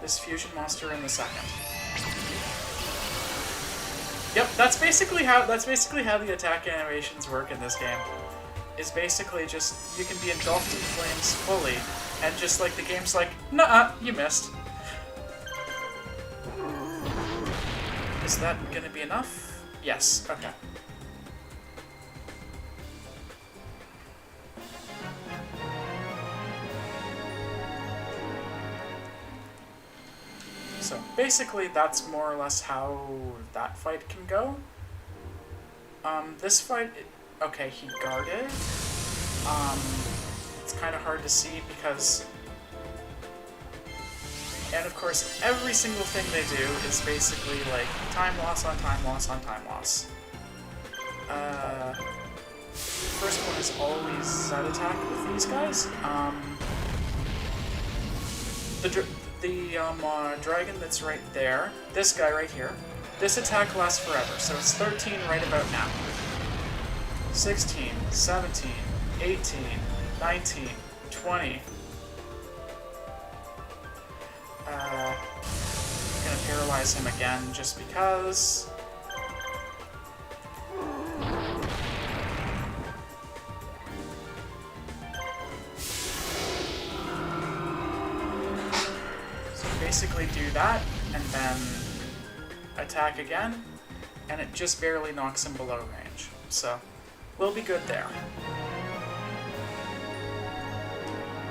This fusion monster in the second. Yep, that's basically how the attack animations work in this game. Is basically just you can be engulfed in flames fully, and just like the game's like, nuh-uh, you missed. Is that gonna be enough? Yes, okay. So basically that's more or less how that fight can go. This fight, okay, he guarded. It's kind of hard to see because... And of course, every single thing they do is basically like time loss on time loss on time loss. First one is always Z attack with these guys. The dragon that's right there, this guy right here, this attack lasts forever, so it's 13 right about now. 16, 17, 18, 19, 20. I'm gonna paralyze him again just because. So basically do that, and then attack again, and it just barely knocks him below range. So we'll be good there.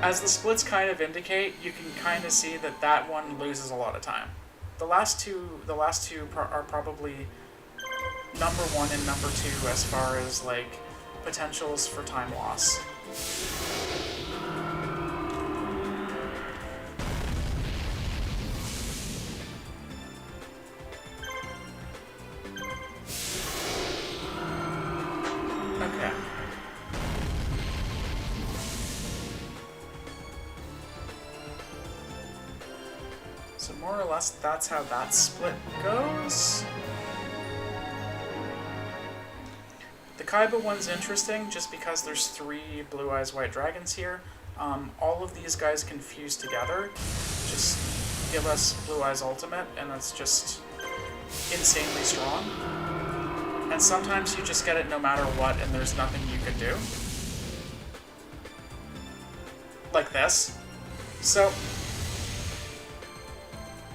As the splits kind of indicate, you can kind of see that that one loses a lot of time. The last two are probably number 1 and number 2 as far as like potentials for time loss. Okay, less that's how that split goes. The Kaiba one's interesting just because there's 3 Blue Eyes White Dragons here. All of these guys can fuse together. Just give us Blue Eyes Ultimate, and it's just insanely strong. And sometimes you just get it no matter what, and there's nothing you can do. Like this. So,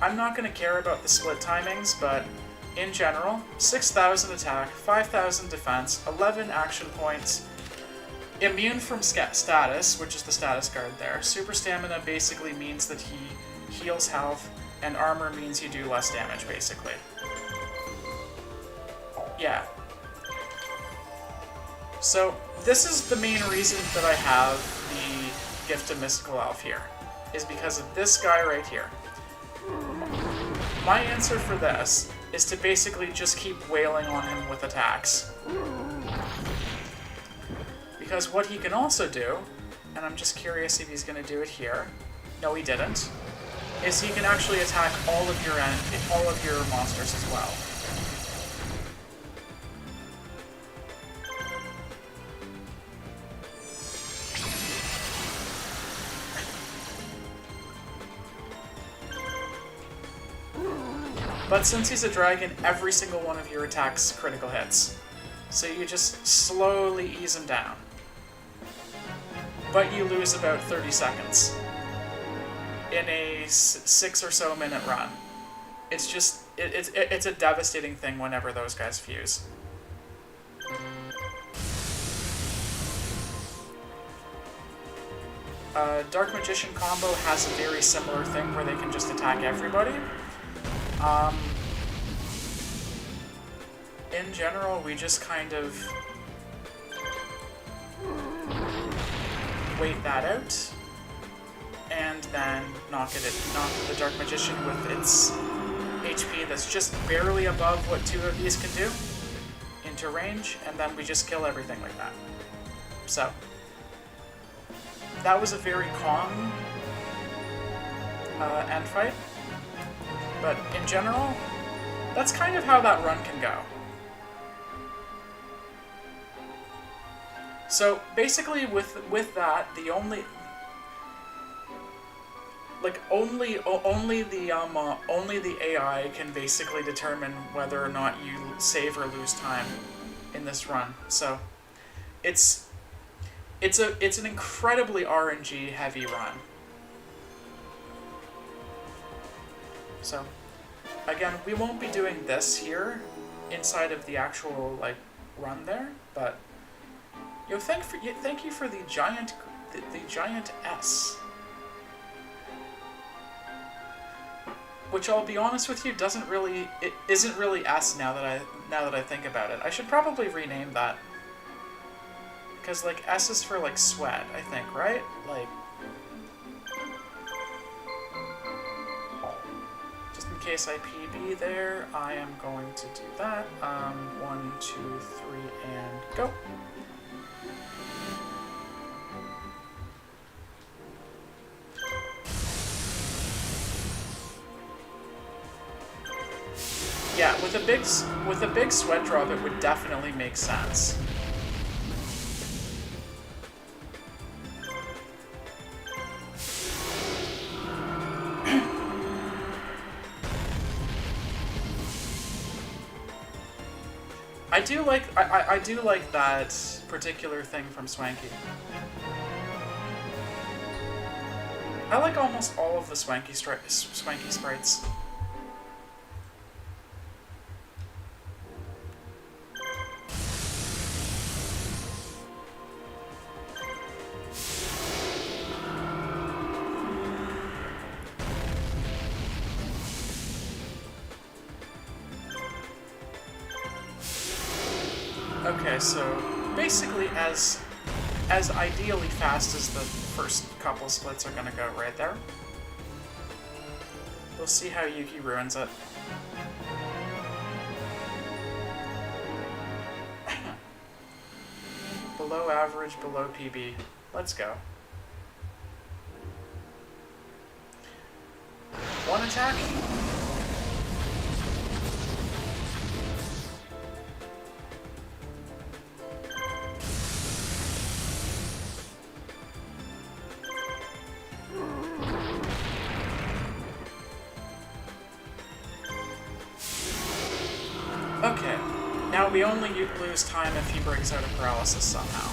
I'm not going to care about the split timings, but in general, 6,000 attack, 5,000 defense, 11 action points, immune from status, which is the status guard there. Super stamina basically means that he heals health, and armor means you do less damage, basically. Yeah. So, this is the main reason that I have the Gift of Mystical Elf here, is because of this guy right here. My answer for this is to basically just keep wailing on him with attacks. Because what he can also do, and I'm just curious if he's going to do it here, no he didn't, is he can actually attack all of your monsters as well. But since he's a dragon, every single one of your attacks critical hits. So you just slowly ease him down. But you lose about 30 seconds in a 6 or so minute run. It's just, it's a devastating thing whenever those guys fuse. Dark Magician combo has a very similar thing where they can just attack everybody. In general, we just kind of wait that out, and then knock the Dark Magician with its HP that's just barely above what 2 of these can do into range, and then we just kill everything like that. So, that was a very calm end fight. But in general, that's kind of how that run can go. So basically, with that, the only the AI can basically determine whether or not you save or lose time in this run. So it's an incredibly RNG heavy run. So, again, we won't be doing this here inside of the actual run there, but thank you for the giant S, which I'll be honest with you isn't really S now that I think about it. I should probably rename that, because S is for sweat, I think, right? In case I PB there, I am going to do that. 1, 2, 3, and go. Yeah, with a big sweat drop, it would definitely make sense. I do like that particular thing from Swanky. I like almost all of the Swanky sprites. Okay, so basically as ideally fast as the first couple splits are gonna go right there. We'll see how Yuki ruins it. Below average, below PB. Let's go. One attack. Now we only lose time if he breaks out of paralysis somehow.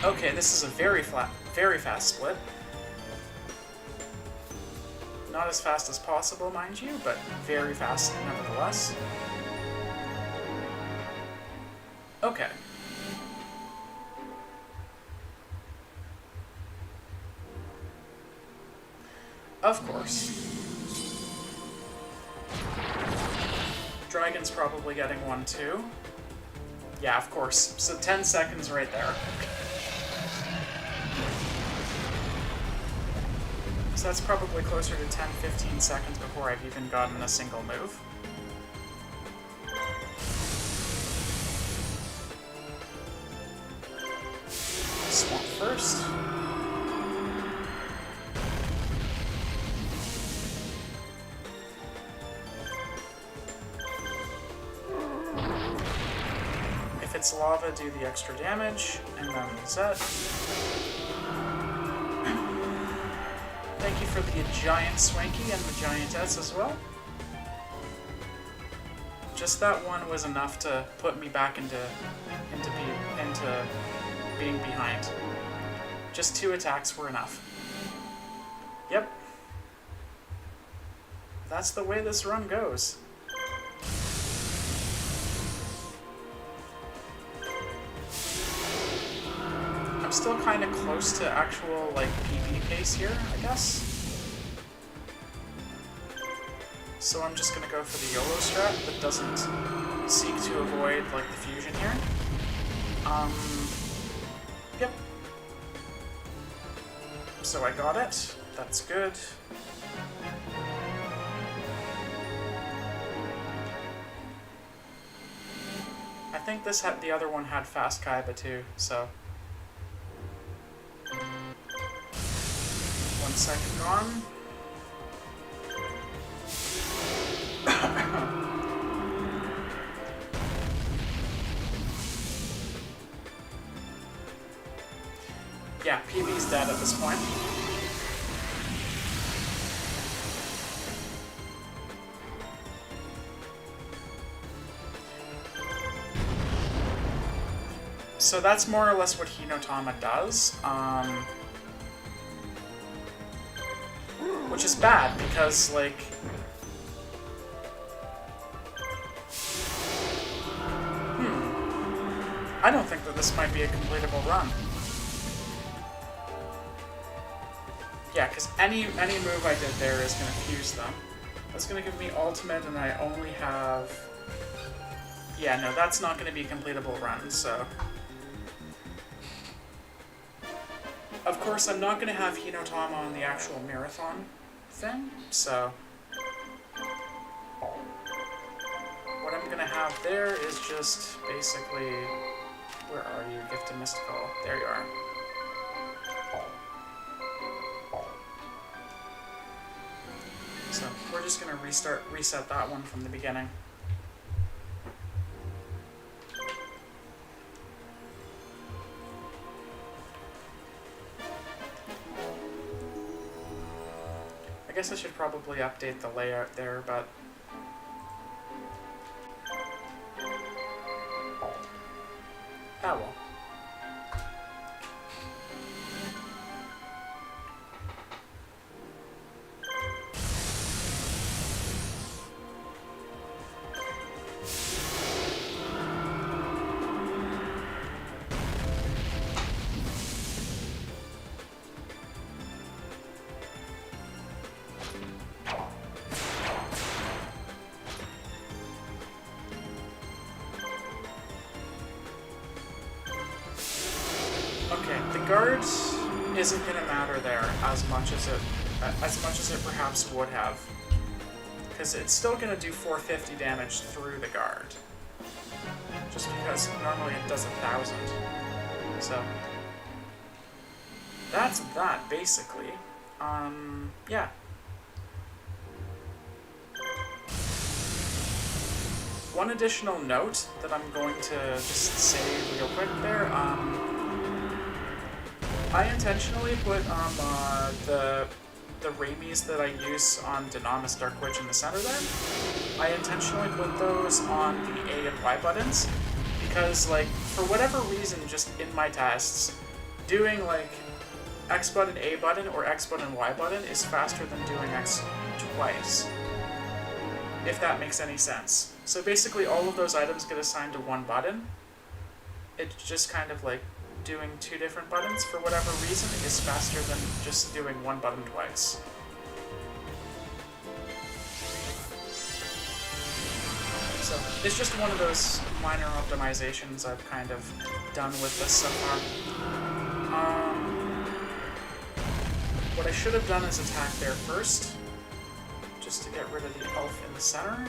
Okay, this is a very fast split. Not as fast as possible, mind you, but very fast nevertheless. Okay. Of course. Dragon's probably getting one too. Yeah, of course. So 10 seconds right there. So that's probably closer to 10-15 seconds before I've even gotten a single move. Swamp first. If it's lava, do the extra damage, and then reset. Thank you for the giant Swanky and the giantess as well. Just that one was enough to put me back into being behind. Just 2 attacks were enough. Yep. That's the way this run goes. I'm still kind of close to actual, like, PB pace here, I guess. So I'm just gonna go for the YOLO strat that doesn't seek to avoid, like, the fusion here. Yep. So I got it. That's good. I think this had, the other one had fast Kaiba too, so. 1 second gone. Yeah, PB's dead at this point. So that's more or less what Hinotama does, which is bad because, like, I don't think that this might be a completable run. Yeah, because any move I did there is going to fuse them. That's going to give me ultimate, and I only have... Yeah, no, that's not going to be a completable run, so... Of course, I'm not going to have Hinotama on the actual marathon thing, so... What I'm going to have there is just basically... Where are you, Gifted Mystical? There you are. So we're just going to reset that one from the beginning. I guess I should probably update the layout there, but... Oh well. Guard isn't going to matter there as much as it perhaps would have, because it's still going to do 450 damage through the guard, just because normally it does 1,000. So that's that basically. Yeah. One additional note that I'm going to just say real quick there. I intentionally put the the Raimis that I use on Dynamis, Dark Witch in the center there, I intentionally put those on the A and Y buttons because, like, for whatever reason, just in my tests, doing, like, X button, A button, or X button, Y button is faster than doing X twice, if that makes any sense. So basically all of those items get assigned to one button. It's just kind of like doing two different buttons for whatever reason is faster than just doing one button twice. So it's just one of those minor optimizations I've kind of done with this so far. What I should have done is attack there first, just to get rid of the elf in the center.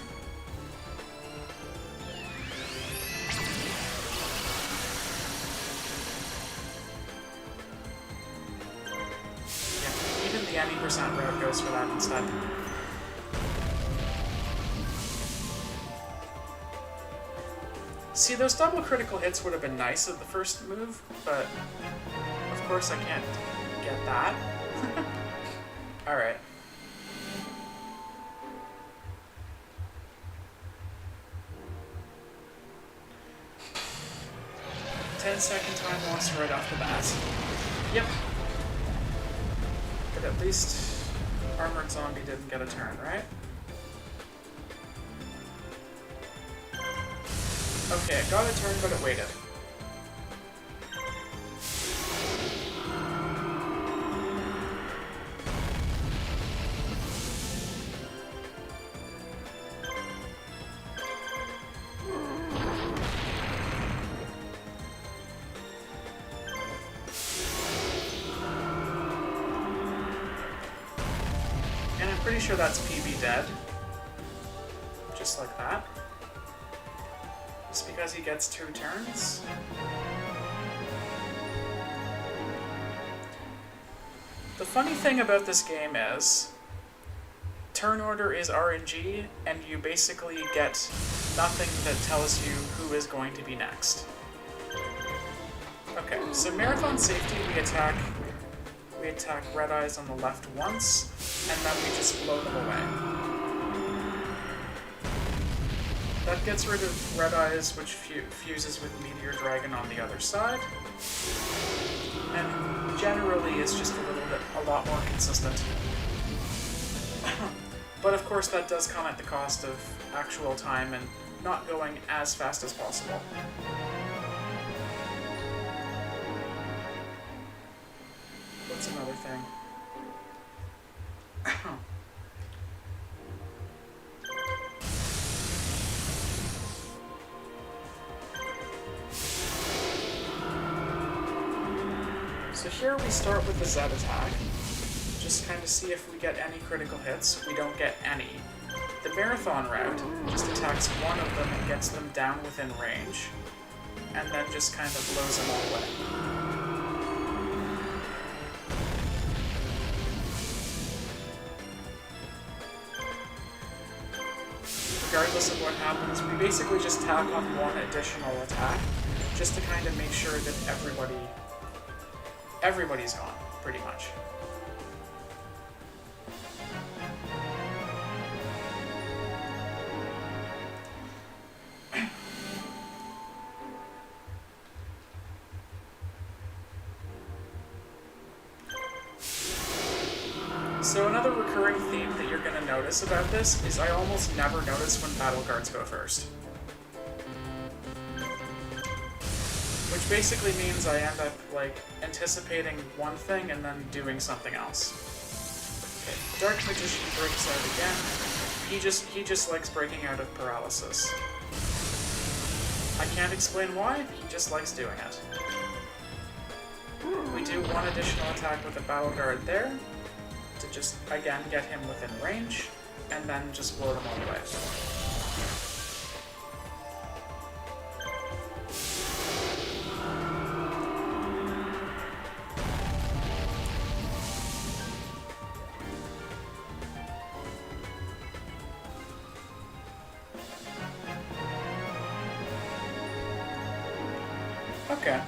Even the any percent route goes for that instead. See, those double critical hits would have been nice at the first move, but of course I can't get that. Alright. Ten-second time loss right off the bat. Yep. But at least Armored Zombie didn't get a turn, right? Okay, it got a turn, but it waited. And I'm pretty sure that's PB dead. Just like that. Just because he gets 2 turns. The funny thing about this game is, turn order is RNG, and you basically get nothing that tells you who is going to be next. Okay, so Marathon Safety, we attack Red Eyes on the left once, and then we just blow them away. That gets rid of Red Eyes, which fuses with Meteor Dragon on the other side. And generally is just a lot more consistent. But of course that does come at the cost of actual time and not going as fast as possible. What's another thing? So here we start with the Z attack, just kind of see if we get any critical hits. We don't get any. The Marathon route just attacks one of them and gets them down within range, and then just kind of blows them all away. Regardless of what happens, we basically just tack on one additional attack, just to kind of make sure that everybody's gone, pretty much. So another recurring theme that you're going to notice about this is I almost never notice when battle guards go first. Which basically means I end up, like, anticipating one thing and then doing something else. Okay, Dark Magician breaks out again. He just likes breaking out of paralysis. I can't explain why, he just likes doing it. We do one additional attack with a battle guard there, to just, again, get him within range, and then just blow them all away. Okay,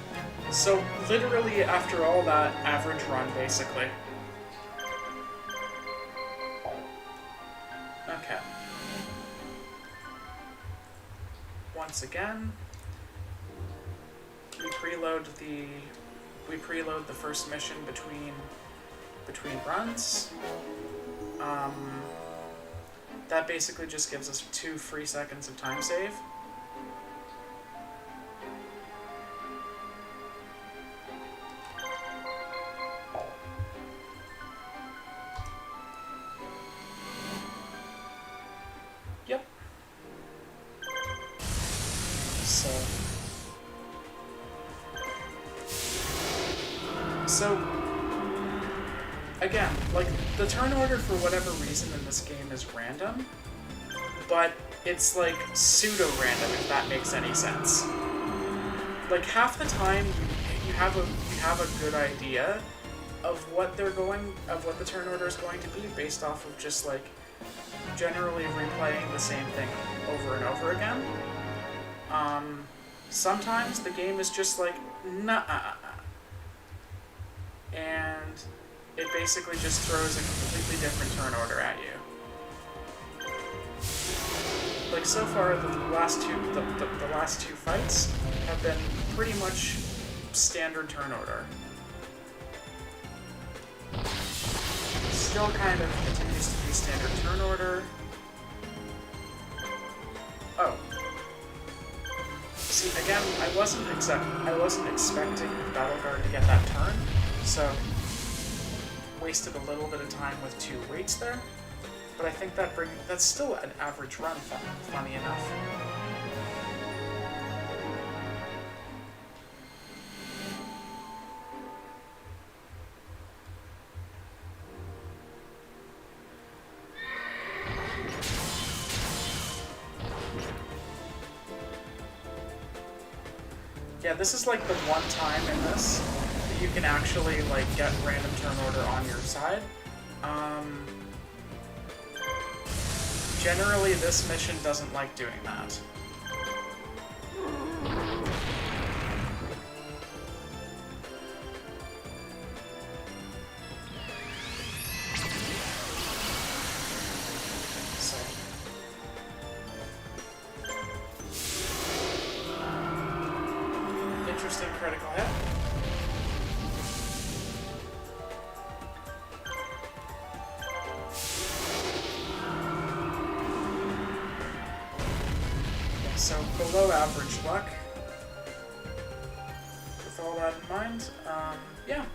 so literally after all that, average run, basically. hit. Once again, we preload the first mission between runs. That basically just gives us 2 free seconds of time save. Yep. So again, like, the turn order for whatever reason in this game is random, but it's like pseudo-random, if that makes any sense. Like, half the time you have a good idea of what the turn order is going to be based off of just like generally replaying the same thing over and over again. Sometimes the game is just like, nah, and it basically just throws a completely different turn order at you. Like, so far, the last two fights have been pretty much standard turn order. Still kind of continues to be standard turn order. Oh. See, again, I wasn't expecting Battle Guard to get that turn, so wasted a little bit of time with 2 waits there. But I think that's still an average run, funny enough. Yeah, this is like the one time in this that you can actually like get random turn order on your side. Generally, this mission doesn't like doing that. So. Interesting critical hit. So below average luck. With all that in mind, yeah.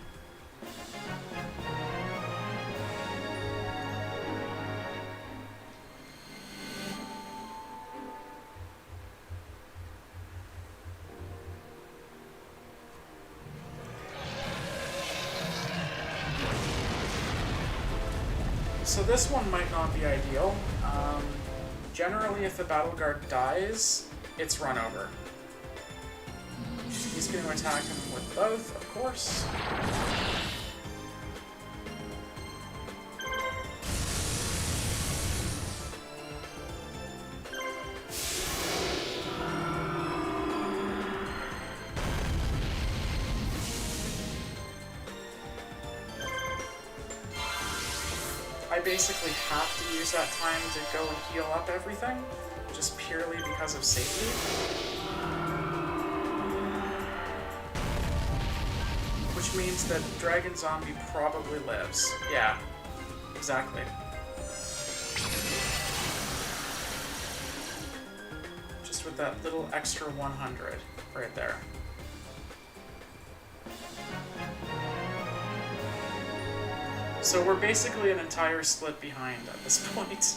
So this one might not be ideal. Generally, if the Battle Guard dies, it's run over. He's going to attack him with both, of course. I basically have to use that time to go and heal up everything, just purely because of safety. Which means that Dragon Zombie probably lives. Yeah, exactly. Just with that little extra 100 right there. So we're basically an entire split behind at this point.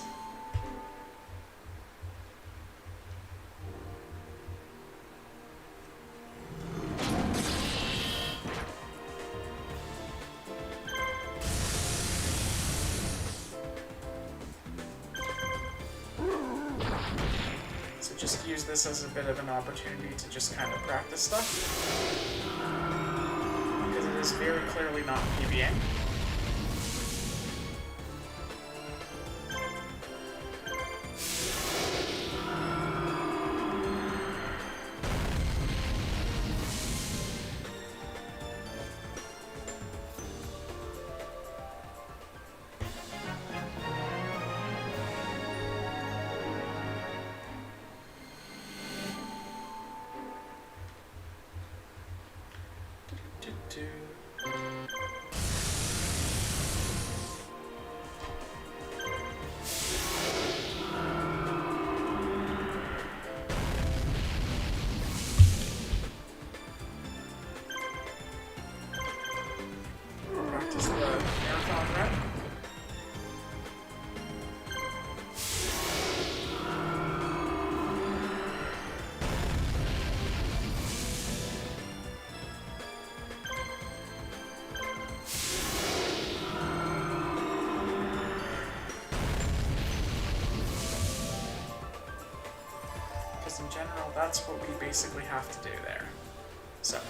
So just use this as a bit of an opportunity to just kind of practice stuff. Because it is very clearly not PBing. just in general, that's what we basically have to do there. So.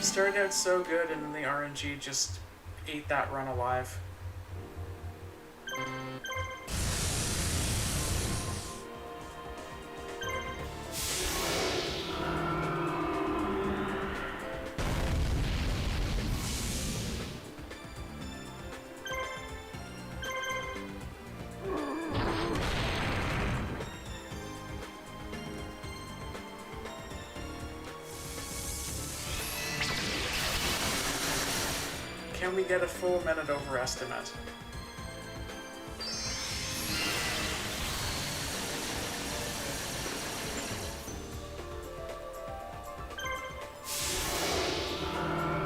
Started out so good, and then the RNG just ate that run alive. Can we get a full minute overestimate?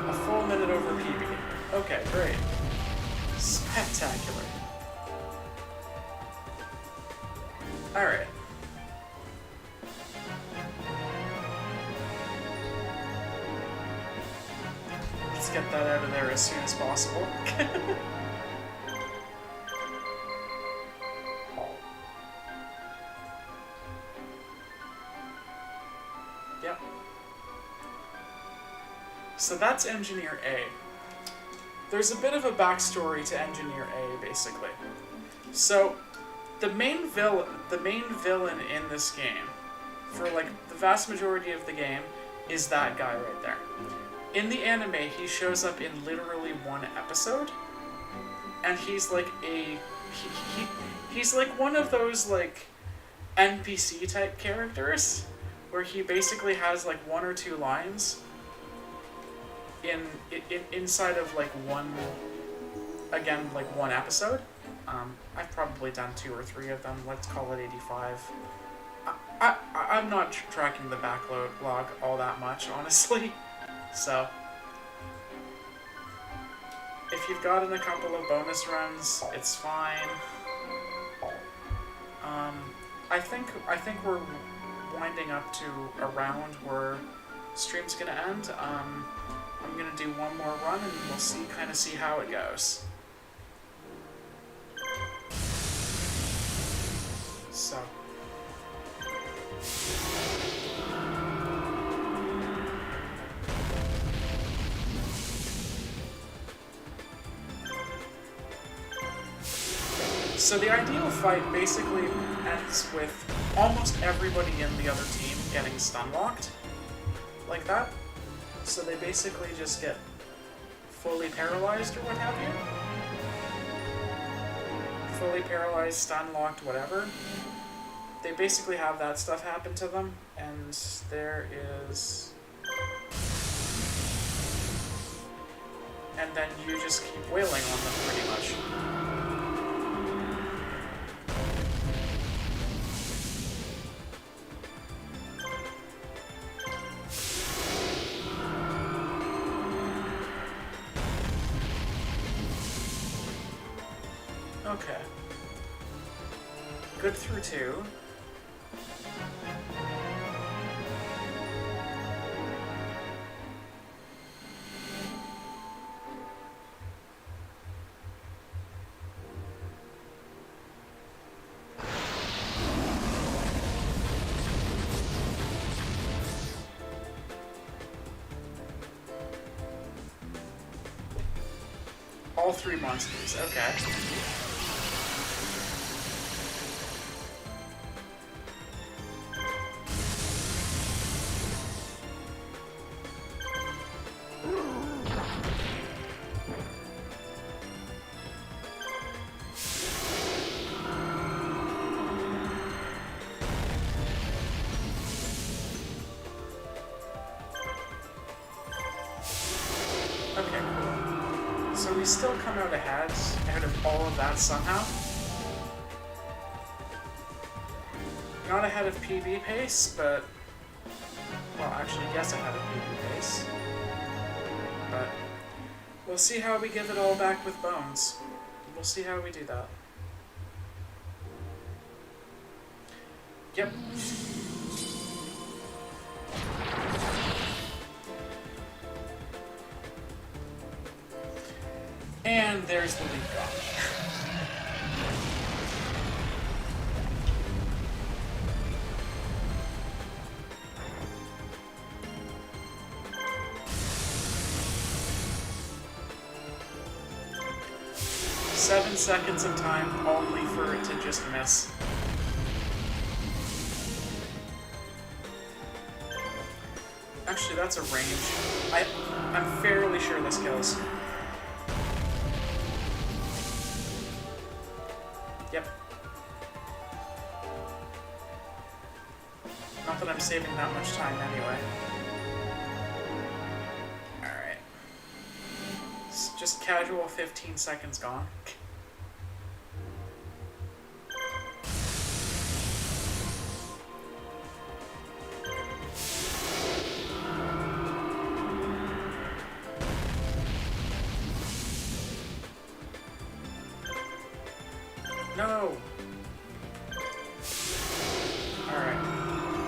A full minute over PB. Okay, great. Spectacular. Alright. Let's get that out of there as soon as possible. Yep. So that's Engineer A. There's a bit of a backstory to Engineer A, basically. So, the main villain in this game, for like the vast majority of the game, is that guy right there. In the anime, he shows up in literally one episode, and he's like he's like one of those like NPC type characters, where he basically has like one or two lines inside of like one episode. I've probably done 2 or 3 of them. Let's call it 85. I'm not tracking the backlog all that much, honestly. So, if you've gotten a couple of bonus runs, it's fine. I think we're winding up to around where stream's gonna end. I'm gonna do one more run and we'll see how it goes. So. So the ideal fight basically ends with almost everybody in the other team getting stun locked, like that. So they basically just get fully paralyzed or what have you. Fully paralyzed, stun locked, whatever. They basically have that stuff happen to them, and there is... And then you just keep wailing on them pretty much. Okay. Good through 2. All 3 monsters, okay. So we still come out ahead of all of that somehow. Not ahead of PB pace, but... Well, actually, yes, ahead of PB pace. But we'll see how we give it all back with bones. We'll see how we do that. Yep. And there's the lead gone. 7 seconds of time only for it to just miss. Actually, that's a range. I'm fairly sure this kills. Yep. Not that I'm saving that much time anyway. Alright. It's just casual 15 seconds gone. No! Alright.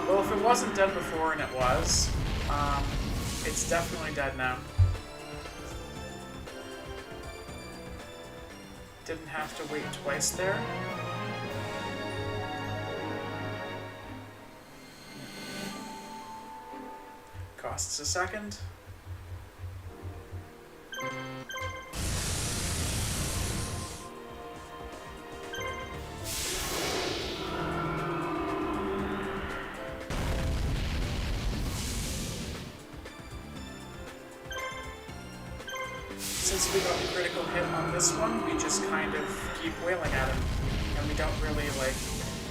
Well, if it wasn't dead before, and it was, it's definitely dead now. Didn't have to wait twice there. Costs a second. Since we got the critical hit on this one, we just kind of keep wailing at him, and we don't really, like,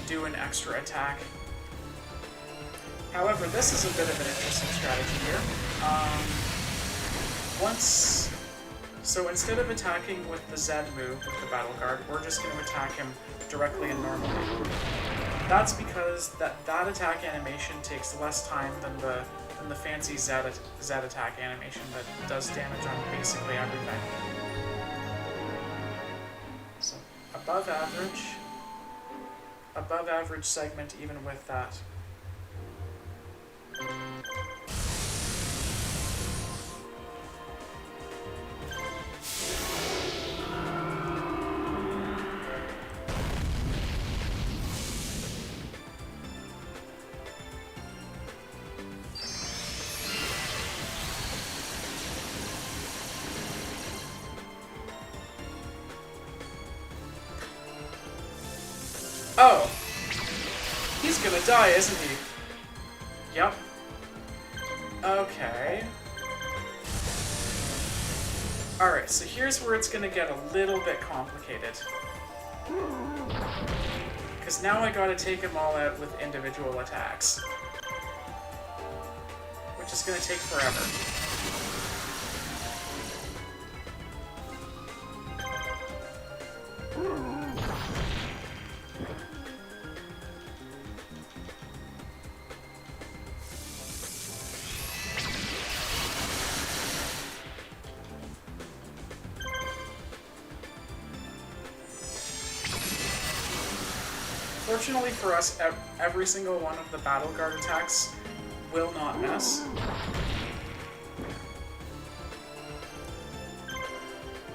do an extra attack. However, this is a bit of an interesting strategy here. So instead of attacking with the Z move with the Battle Guard, we're just going to attack him directly and normally. That's because that attack animation takes less time than the fancy Z attack animation that does damage on basically everything. So above average segment even with that. Oh! He's gonna die, isn't he? Yep. Okay. Alright, so here's where it's gonna get a little bit complicated. Because now I gotta take them all out with individual attacks. Which is gonna take forever. Fortunately for us, every single one of the Battle Guard attacks will not miss.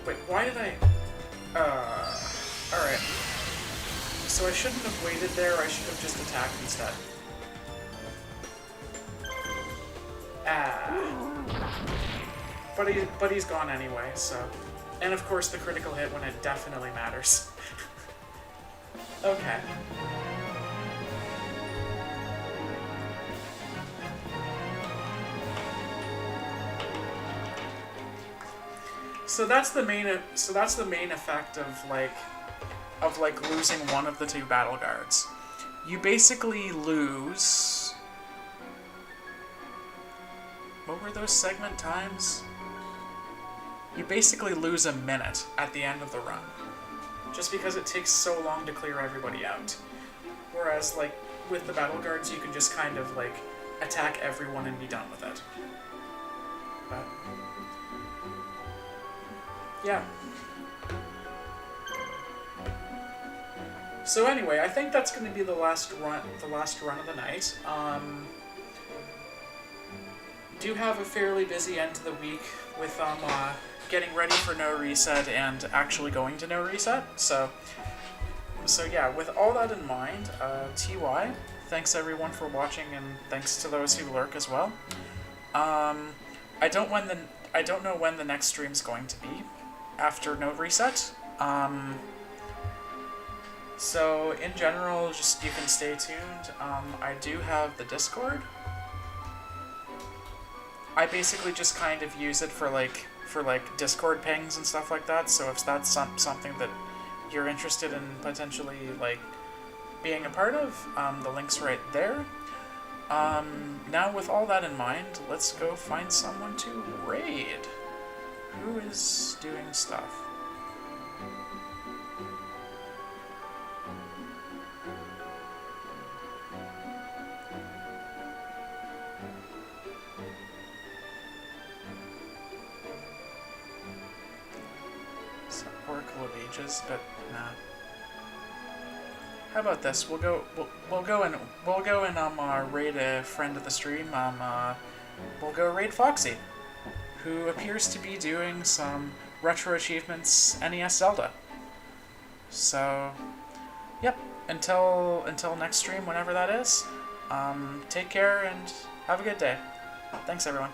Wait, why did I... Alright. So I shouldn't have waited there, I should have just attacked instead. But he's gone anyway, so... And of course the critical hit when it definitely matters. Okay. So that's the main effect of like losing one of the two Battle Guards. You basically lose... What were those segment times? You basically lose a minute at the end of the run. Just because it takes so long to clear everybody out. Whereas, like, with the Battle Guards, you can just kind of, like, attack everyone and be done with it. But... yeah. So anyway, I think that's going to be the last run of the night. Do have a fairly busy end to the week with getting ready for NoReset and actually going to NoReset. So yeah, with all that in mind, TY, thanks everyone for watching, and thanks to those who lurk as well. I don't know when the next stream's going to be after NoReset. So in general, just you can stay tuned. I do have the Discord. I basically just kind of use it for like Discord pings and stuff like that. So if that's something that you're interested in potentially like being a part of, the link's right there. Now with all that in mind, let's go find someone to raid. Who is doing stuff? Oracle of Ages, but nah. How about this? We'll go and raid a friend of the stream. We'll go raid Foxy, who appears to be doing some retro achievements NES Zelda. So, yep. Until next stream, whenever that is. Take care and have a good day. Thanks, everyone.